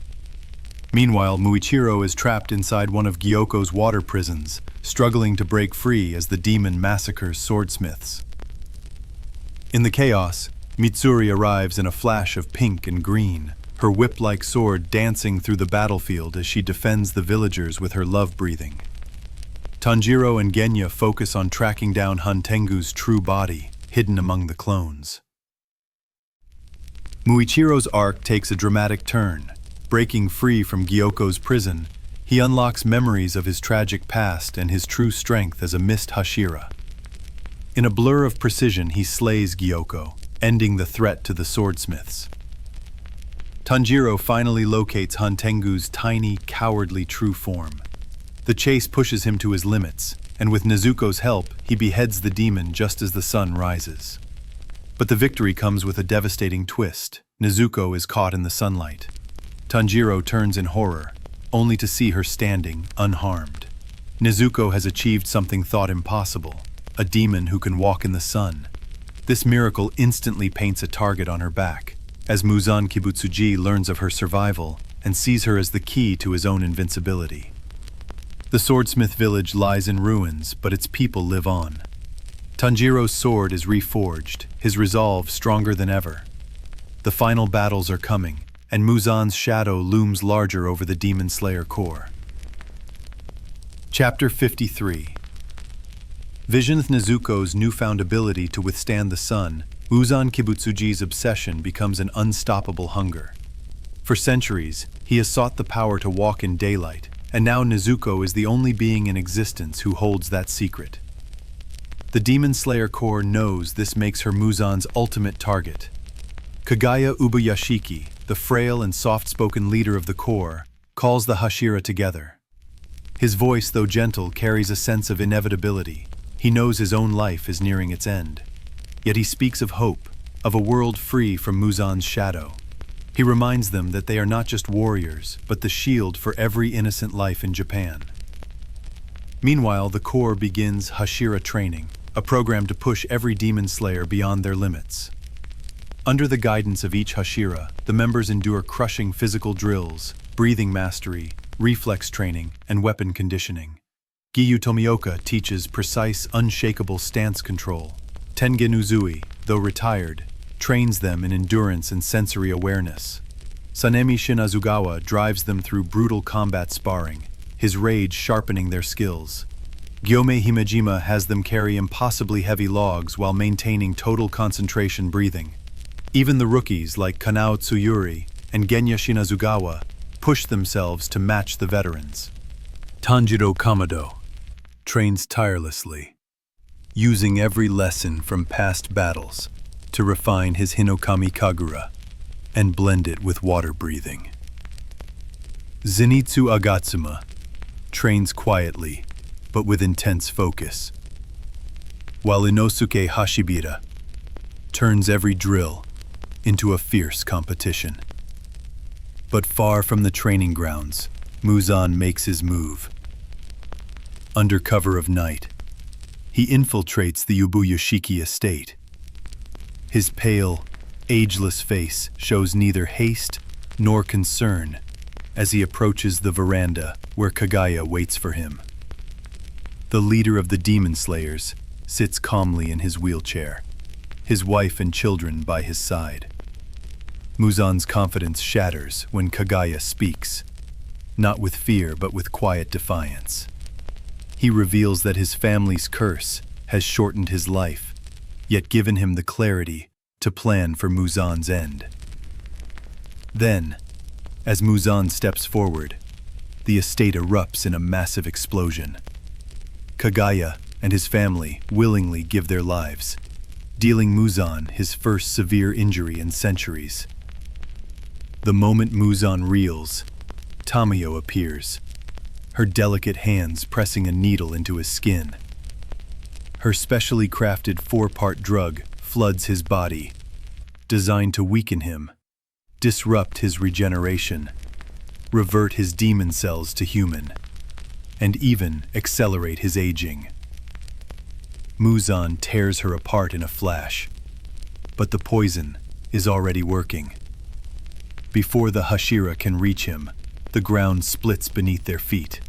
[SPEAKER 1] Meanwhile, Muichiro is trapped inside one of Gyoko's water prisons, struggling to break free as the demon massacres swordsmiths. In the chaos, Mitsuri arrives in a flash of pink and green, her whip-like sword dancing through the battlefield as she defends the villagers with her love-breathing. Tanjiro and Genya focus on tracking down Hantengu's true body, hidden among the clones. Muichiro's arc takes a dramatic turn. Breaking free from Gyoko's prison, he unlocks memories of his tragic past and his true strength as a mist Hashira. In a blur of precision, he slays Gyoko, ending the threat to the swordsmiths. Tanjiro finally locates Hantengu's tiny, cowardly true form. The chase pushes him to his limits, and with Nezuko's help, he beheads the demon just as the sun rises. But the victory comes with a devastating twist. Nezuko is caught in the sunlight. Tanjiro turns in horror, only to see her standing, unharmed. Nezuko has achieved something thought impossible, a demon who can walk in the sun. This miracle instantly paints a target on her back, as Muzan Kibutsuji learns of her survival and sees her as the key to his own invincibility. The swordsmith village lies in ruins, but its people live on. Tanjiro's sword is reforged, his resolve stronger than ever. The final battles are coming, and Muzan's shadow looms larger over the Demon Slayer Corps. Chapter 53. Vision with Nezuko's newfound ability to withstand the sun, Muzan Kibutsuji's obsession becomes an unstoppable hunger. For centuries, he has sought the power to walk in daylight, and now Nezuko is the only being in existence who holds that secret. The Demon Slayer Corps knows this makes her Muzan's ultimate target. Kagaya Ubuyashiki, the frail and soft-spoken leader of the Corps, calls the Hashira together. His voice, though gentle, carries a sense of inevitability. He knows his own life is nearing its end. Yet he speaks of hope, of a world free from Muzan's shadow. He reminds them that they are not just warriors, but the shield for every innocent life in Japan. Meanwhile, the Corps begins Hashira training, a program to push every demon slayer beyond their limits. Under the guidance of each Hashira, the members endure crushing physical drills, breathing mastery, reflex training, and weapon conditioning. Giyu Tomioka teaches precise, unshakable stance control. Tengen Uzui, though retired, trains them in endurance and sensory awareness. Sanemi Shinazugawa drives them through brutal combat sparring, his rage sharpening their skills. Gyome Himejima has them carry impossibly heavy logs while maintaining total concentration breathing. Even the rookies like Kanao Tsuyuri and Genya Shinazugawa push themselves to match the veterans. Tanjiro Kamado, trains tirelessly, using every lesson from past battles to refine his Hinokami Kagura and blend it with water breathing. Zenitsu Agatsuma trains quietly but with intense focus, while Inosuke Hashibira turns every drill into a fierce competition. But far from the training grounds, Muzan makes his move. Under cover of night, he infiltrates the Ubuyashiki estate. His pale, ageless face shows neither haste nor concern as he approaches the veranda where Kaguya waits for him. The leader of the Demon Slayers sits calmly in his wheelchair, his wife and children by his side. Muzan's confidence shatters when Kaguya speaks, not with fear but with quiet defiance. He reveals that his family's curse has shortened his life, yet given him the clarity to plan for Muzan's end. Then, as Muzan steps forward, the estate erupts in a massive explosion. Kaguya and his family willingly give their lives, dealing Muzan his first severe injury in centuries. The moment Muzan reels, Tamayo appears, her delicate hands pressing a needle into his skin. Her specially crafted 4-part drug floods his body, designed to weaken him, disrupt his regeneration, revert his demon cells to human, and even accelerate his aging. Muzan tears her apart in a flash, but the poison is already working. Before the Hashira can reach him, the ground splits beneath their feet.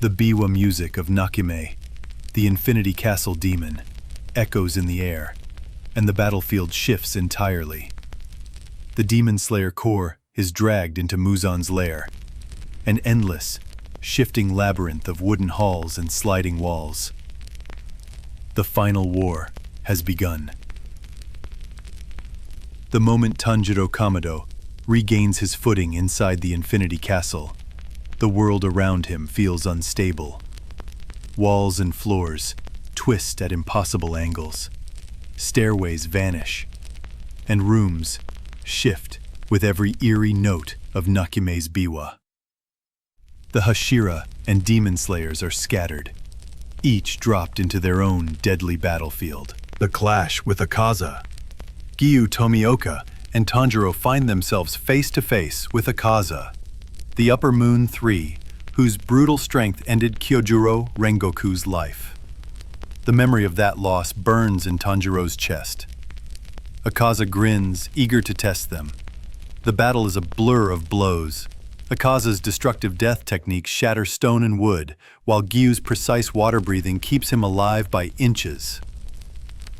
[SPEAKER 1] The biwa music of Nakime, the Infinity Castle demon, echoes in the air, and the battlefield shifts entirely. The Demon Slayer core is dragged into Muzan's lair, an endless, shifting labyrinth of wooden halls and sliding walls. The final war has begun. The moment Tanjiro Kamado regains his footing inside the Infinity Castle, the world around him feels unstable. Walls and floors twist at impossible angles. Stairways vanish, and rooms shift with every eerie note of Nakime's biwa. The Hashira and Demon Slayers are scattered, each dropped into their own deadly battlefield. The clash with Akaza. Giyu Tomioka and Tanjiro find themselves face to face with Akaza, the Upper Moon 3, whose brutal strength ended Kyojuro Rengoku's life. The memory of that loss burns in Tanjiro's chest. Akaza grins, eager to test them. The battle is a blur of blows. Akaza's destructive death techniques shatter stone and wood, while Giyu's precise water breathing keeps him alive by inches.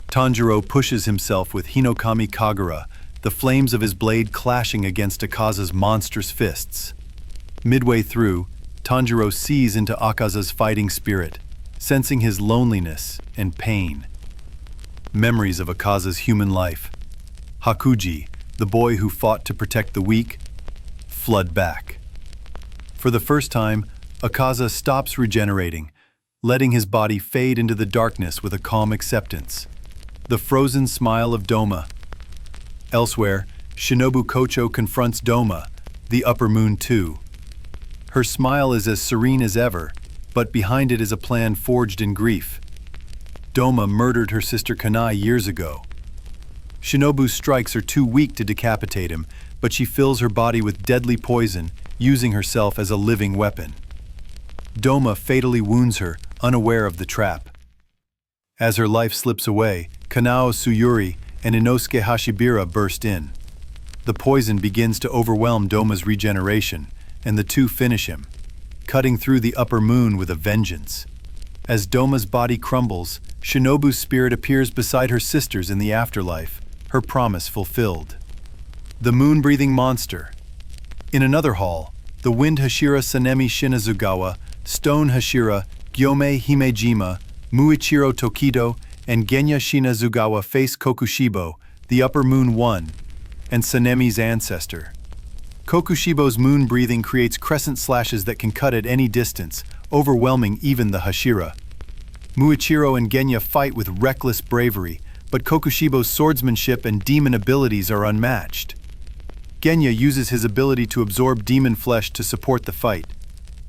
[SPEAKER 1] Tanjiro pushes himself with Hinokami Kagura, the flames of his blade clashing against Akaza's monstrous fists. Midway through, Tanjiro sees into Akaza's fighting spirit, sensing his loneliness and pain. Memories of Akaza's human life, Hakuji, the boy who fought to protect the weak, flood back. For the first time, Akaza stops regenerating, letting his body fade into the darkness with a calm acceptance. The frozen smile of Doma. Elsewhere, Shinobu Kocho confronts Doma, the Upper Moon 2. Her smile is as serene as ever, but behind it is a plan forged in grief. Doma murdered her sister Kanai years ago. Shinobu's strikes are too weak to decapitate him, but she fills her body with deadly poison, using herself as a living weapon. Doma fatally wounds her, unaware of the trap. As her life slips away, Kanao Tsuyuri and Inosuke Hashibira burst in. The poison begins to overwhelm Doma's regeneration, and the two finish him, cutting through the Upper Moon with a vengeance. As Doma's body crumbles, Shinobu's spirit appears beside her sisters in the afterlife, her promise fulfilled. The moon-breathing monster. In another hall, the Wind Hashira Sanemi Shinazugawa, Stone Hashira, Gyome Himejima, Muichiro Tokido, and Genya Shinazugawa face Kokushibo, the Upper Moon 1, and Sanemi's ancestor. Kokushibo's moon breathing creates crescent slashes that can cut at any distance, overwhelming even the Hashira. Muichiro and Genya fight with reckless bravery, but Kokushibo's swordsmanship and demon abilities are unmatched. Genya uses his ability to absorb demon flesh to support the fight,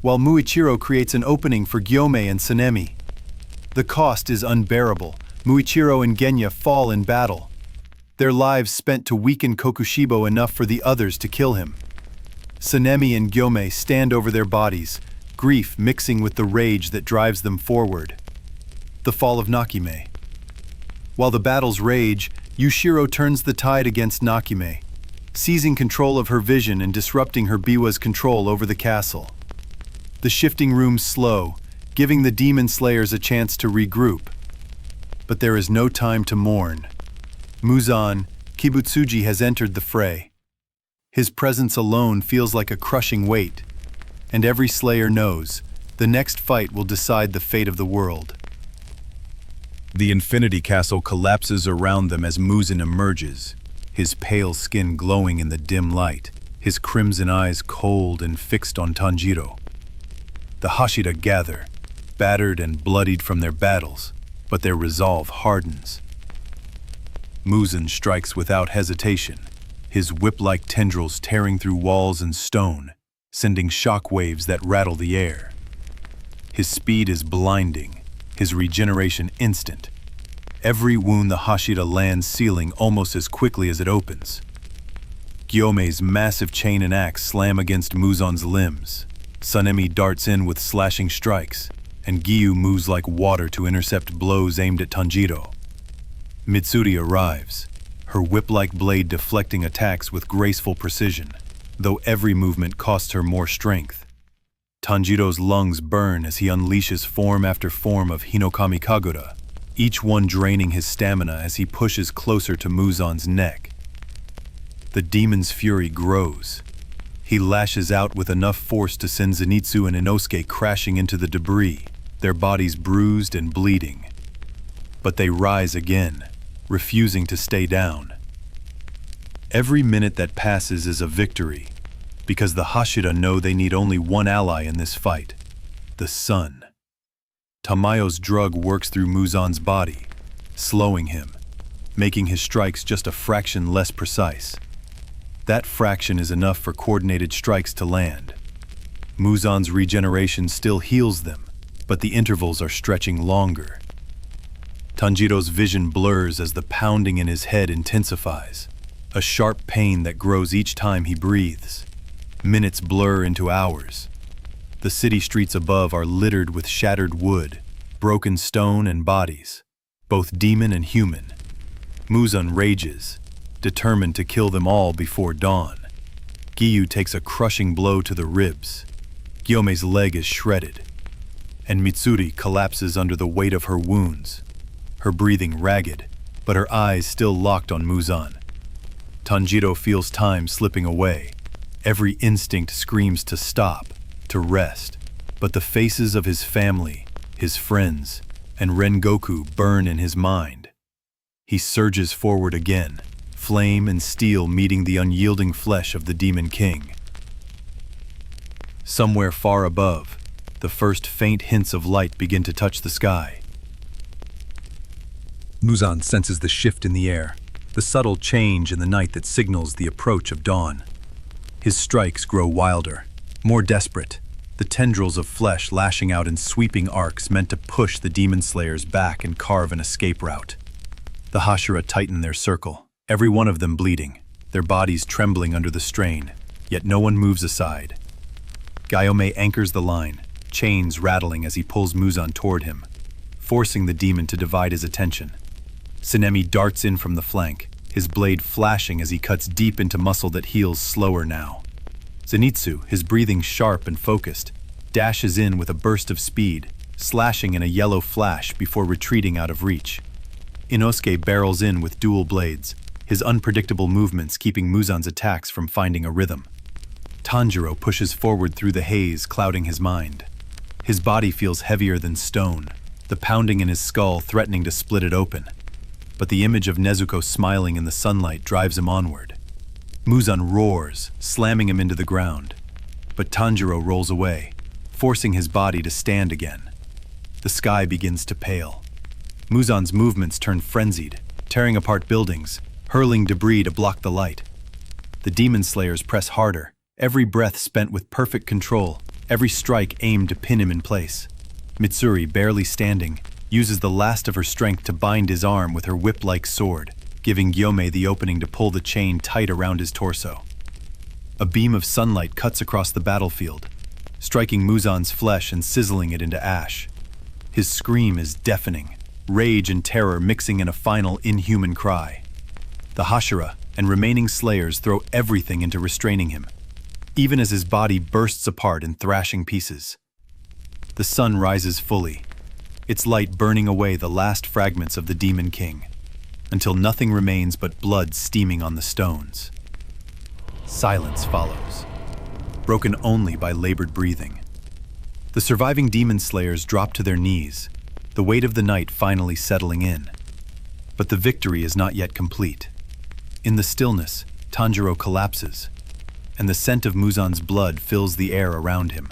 [SPEAKER 1] while Muichiro creates an opening for Gyomei and Sanemi. The cost is unbearable. Muichiro and Genya fall in battle, their lives spent to weaken Kokushibo enough for the others to kill him. Sanemi and Gyomei stand over their bodies, grief mixing with the rage that drives them forward. The fall of Nakime. While the battles rage, Yushiro turns the tide against Nakime, seizing control of her vision and disrupting her Biwa's control over the castle. The shifting rooms slow, giving the demon slayers a chance to regroup. But there is no time to mourn. Muzan, Kibutsuji has entered the fray. His presence alone feels like a crushing weight, and every slayer knows the next fight will decide the fate of the world. The Infinity Castle collapses around them as Muzan emerges, his pale skin glowing in the dim light, his crimson eyes cold and fixed on Tanjiro. The Hashira gather, battered and bloodied from their battles, but their resolve hardens. Muzan strikes without hesitation, his whip-like tendrils tearing through walls and stone, sending shock waves that rattle the air. His speed is blinding, his regeneration instant. Every wound the Hashira lands sealing almost as quickly as it opens. Gyomei's massive chain and axe slam against Muzan's limbs. Sanemi darts in with slashing strikes, and Giyu moves like water to intercept blows aimed at Tanjiro. Mitsuri arrives, her whip-like blade deflecting attacks with graceful precision, though every movement costs her more strength. Tanjiro's lungs burn as he unleashes form after form of Hinokami Kagura, each one draining his stamina as he pushes closer to Muzan's neck. The demon's fury grows. He lashes out with enough force to send Zenitsu and Inosuke crashing into the debris, their bodies bruised and bleeding. But they rise again, refusing to stay down. Every minute that passes is a victory, because the Hashira know they need only one ally in this fight, the sun. Tamayo's drug works through Muzan's body, slowing him, making his strikes just a fraction less precise. That fraction is enough for coordinated strikes to land. Muzan's regeneration still heals them, but the intervals are stretching longer. Tanjiro's vision blurs as the pounding in his head intensifies, a sharp pain that grows each time he breathes. Minutes blur into hours. The city streets above are littered with shattered wood, broken stone and bodies, both demon and human. Muzan rages, determined to kill them all before dawn. Giyu takes a crushing blow to the ribs. Gyomei's leg is shredded, and Mitsuri collapses under the weight of her wounds, her breathing ragged, but her eyes still locked on Muzan. Tanjiro feels time slipping away. Every instinct screams to stop, to rest, but the faces of his family, his friends, and Rengoku burn in his mind. He surges forward again, flame and steel meeting the unyielding flesh of the Demon King. Somewhere far above, the first faint hints of light begin to touch the sky. Muzan senses the shift in the air, the subtle change in the night that signals the approach of dawn. His strikes grow wilder, more desperate, the tendrils of flesh lashing out in sweeping arcs meant to push the demon slayers back and carve an escape route. The Hashira tighten their circle, every one of them bleeding, their bodies trembling under the strain, yet no one moves aside. Gyomei anchors the line, chains rattling as he pulls Muzan toward him, forcing the demon to divide his attention. Sanemi darts in from the flank, his blade flashing as he cuts deep into muscle that heals slower now. Zenitsu, his breathing sharp and focused, dashes in with a burst of speed, slashing in a yellow flash before retreating out of reach. Inosuke barrels in with dual blades, his unpredictable movements keeping Muzan's attacks from finding a rhythm. Tanjiro pushes forward through the haze, clouding his mind. His body feels heavier than stone, the pounding in his skull threatening to split it open. But the image of Nezuko smiling in the sunlight drives him onward. Muzan roars, slamming him into the ground. But Tanjiro rolls away, forcing his body to stand again. The sky begins to pale. Muzan's movements turn frenzied, tearing apart buildings, hurling debris to block the light. The demon slayers press harder, every breath spent with perfect control, every strike aimed to pin him in place. Mitsuri, barely standing, uses the last of her strength to bind his arm with her whip-like sword, giving Gyome the opening to pull the chain tight around his torso. A beam of sunlight cuts across the battlefield, striking Muzan's flesh and sizzling it into ash. His scream is deafening, rage and terror mixing in a final inhuman cry. The Hashira and remaining slayers throw everything into restraining him, even as his body bursts apart in thrashing pieces. The sun rises fully, its light burning away the last fragments of the Demon King, until nothing remains but blood steaming on the stones. Silence follows, broken only by labored breathing. The surviving demon slayers drop to their knees, the weight of the night finally settling in. But the victory is not yet complete. In the stillness, Tanjiro collapses, and the scent of Muzan's blood fills the air around him.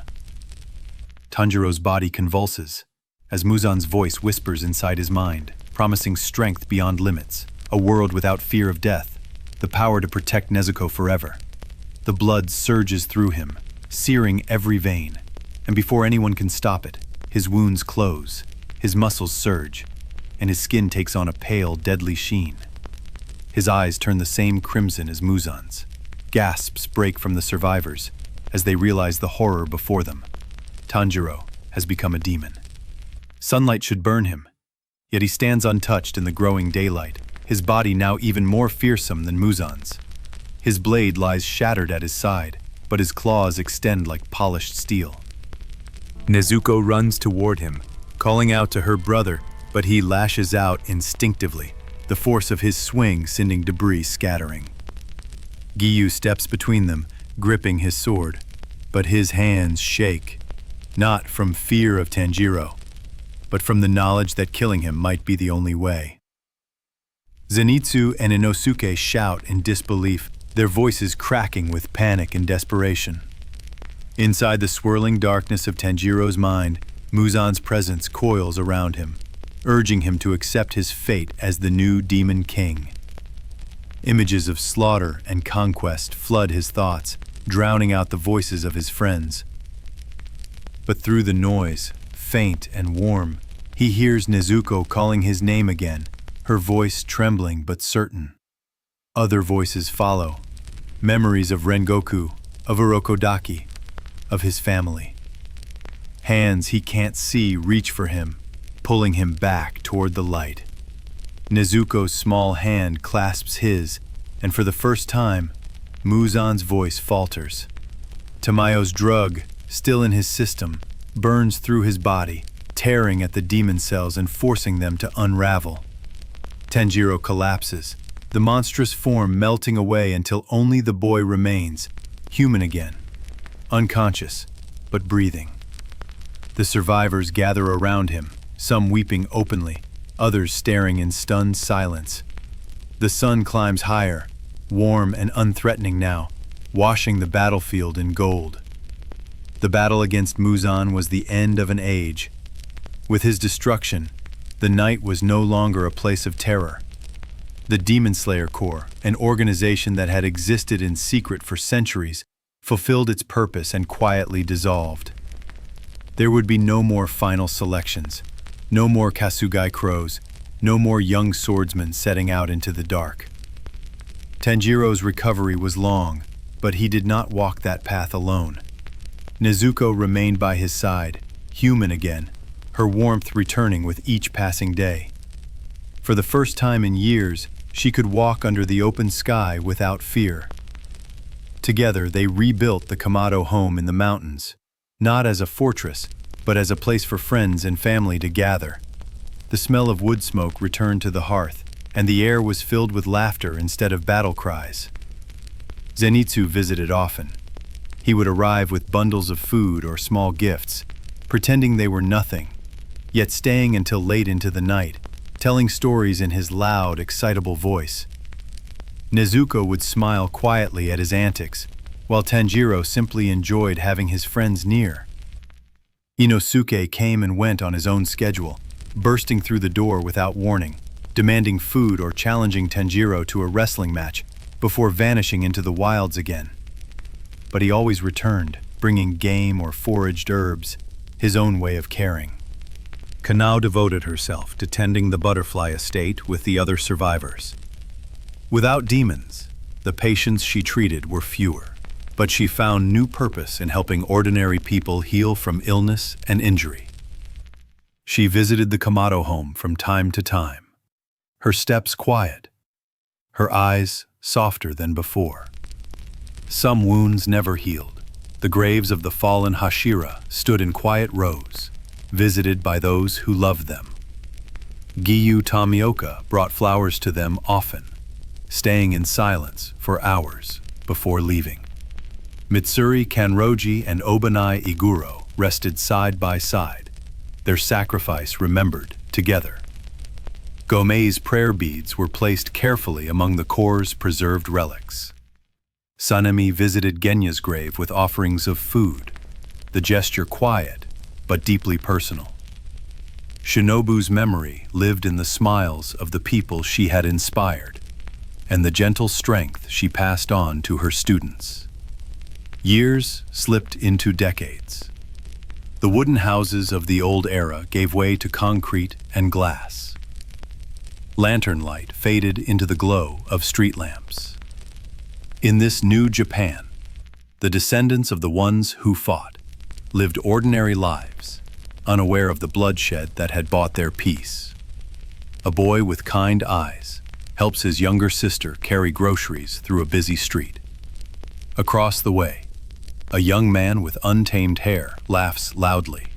[SPEAKER 1] Tanjiro's body convulses, as Muzan's voice whispers inside his mind, promising strength beyond limits, a world without fear of death, the power to protect Nezuko forever. The blood surges through him, searing every vein, and before anyone can stop it, his wounds close, his muscles surge, and his skin takes on a pale, deadly sheen. His eyes turn the same crimson as Muzan's. Gasps break from the survivors as they realize the horror before them. Tanjiro has become a demon. Sunlight should burn him, yet he stands untouched in the growing daylight, his body now even more fearsome than Muzan's. His blade lies shattered at his side, but his claws extend like polished steel. Nezuko runs toward him, calling out to her brother, but he lashes out instinctively, the force of his swing sending debris scattering. Giyu steps between them, gripping his sword, but his hands shake, not from fear of Tanjiro, but from the knowledge that killing him might be the only way. Zenitsu and Inosuke shout in disbelief, their voices cracking with panic and desperation. Inside the swirling darkness of Tanjiro's mind, Muzan's presence coils around him, urging him to accept his fate as the new Demon King. Images of slaughter and conquest flood his thoughts, drowning out the voices of his friends. But through the noise, faint and warm, he hears Nezuko calling his name again, her voice trembling but certain. Other voices follow, memories of Rengoku, of Urokodaki, of his family. Hands he can't see reach for him, pulling him back toward the light. Nezuko's small hand clasps his, and for the first time, Muzan's voice falters. Tamayo's drug, still in his system, burns through his body, tearing at the demon cells and forcing them to unravel. Tanjiro collapses, the monstrous form melting away until only the boy remains, human again, unconscious, but breathing. The survivors gather around him, some weeping openly, others staring in stunned silence. The sun climbs higher, warm and unthreatening now, washing the battlefield in gold. The battle against Muzan was the end of an age. With his destruction, the night was no longer a place of terror. The Demon Slayer Corps, an organization that had existed in secret for centuries, fulfilled its purpose and quietly dissolved. There would be no more final selections, no more Kasugai crows, no more young swordsmen setting out into the dark. Tanjiro's recovery was long, but he did not walk that path alone. Nezuko remained by his side, human again, her warmth returning with each passing day. For the first time in years, she could walk under the open sky without fear. Together, they rebuilt the Kamado home in the mountains, not as a fortress, but as a place for friends and family to gather. The smell of wood smoke returned to the hearth, and the air was filled with laughter instead of battle cries. Zenitsu visited often. He would arrive with bundles of food or small gifts, pretending they were nothing, yet staying until late into the night, telling stories in his loud, excitable voice. Nezuko would smile quietly at his antics, while Tanjiro simply enjoyed having his friends near. Inosuke came and went on his own schedule, bursting through the door without warning, demanding food or challenging Tanjiro to a wrestling match before vanishing into the wilds again. But he always returned, bringing game or foraged herbs, his own way of caring. Kanao devoted herself to tending the butterfly estate with the other survivors. Without demons, the patients she treated were fewer, but she found new purpose in helping ordinary people heal from illness and injury. She visited the Kamado home from time to time, her steps quiet, her eyes softer than before. Some wounds never healed. The graves of the fallen Hashira stood in quiet rows, visited by those who loved them. Giyu Tamioka brought flowers to them often, staying in silence for hours before leaving. Mitsuri Kanroji and Obanai Iguro rested side by side, their sacrifice remembered together. Gomei's prayer beads were placed carefully among the Corps' preserved relics. Sanemi visited Genya's grave with offerings of food, the gesture quiet but deeply personal. Shinobu's memory lived in the smiles of the people she had inspired and the gentle strength she passed on to her students. Years slipped into decades. The wooden houses of the old era gave way to concrete and glass. Lantern light faded into the glow of street lamps. In this new Japan, the descendants of the ones who fought lived ordinary lives, unaware of the bloodshed that had bought their peace. A boy with kind eyes helps his younger sister carry groceries through a busy street. Across the way, a young man with untamed hair laughs loudly,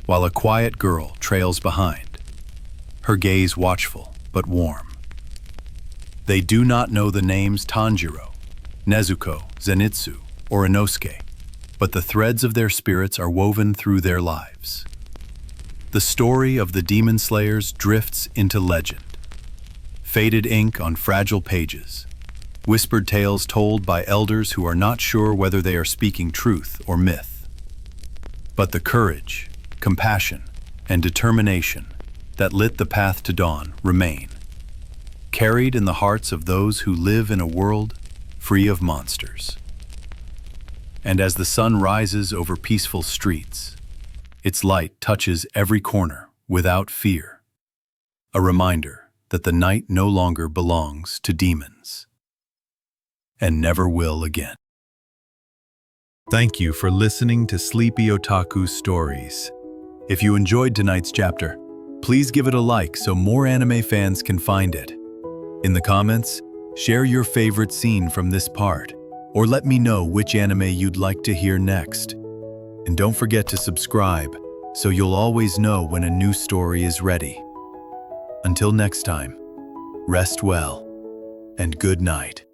[SPEAKER 1] while a quiet girl trails behind, her gaze watchful but warm. They do not know the names Tanjiro, Nezuko, Zenitsu, or Inosuke, but the threads of their spirits are woven through their lives. The story of the demon slayers drifts into legend. Faded ink on fragile pages, whispered tales told by elders who are not sure whether they are speaking truth or myth. But the courage, compassion, and determination that lit the path to dawn remain, carried in the hearts of those who live in a world free of monsters. And as the sun rises over peaceful streets, its light touches every corner without fear, a reminder that the night no longer belongs to demons, and never will again. Thank you for listening to Sleepy Otaku Stories. If you enjoyed tonight's chapter, please give it a like so more anime fans can find it. In the comments, share your favorite scene from this part, or let me know which anime you'd like to hear next. And don't forget to subscribe so you'll always know when a new story is ready. Until next time, rest well and good night.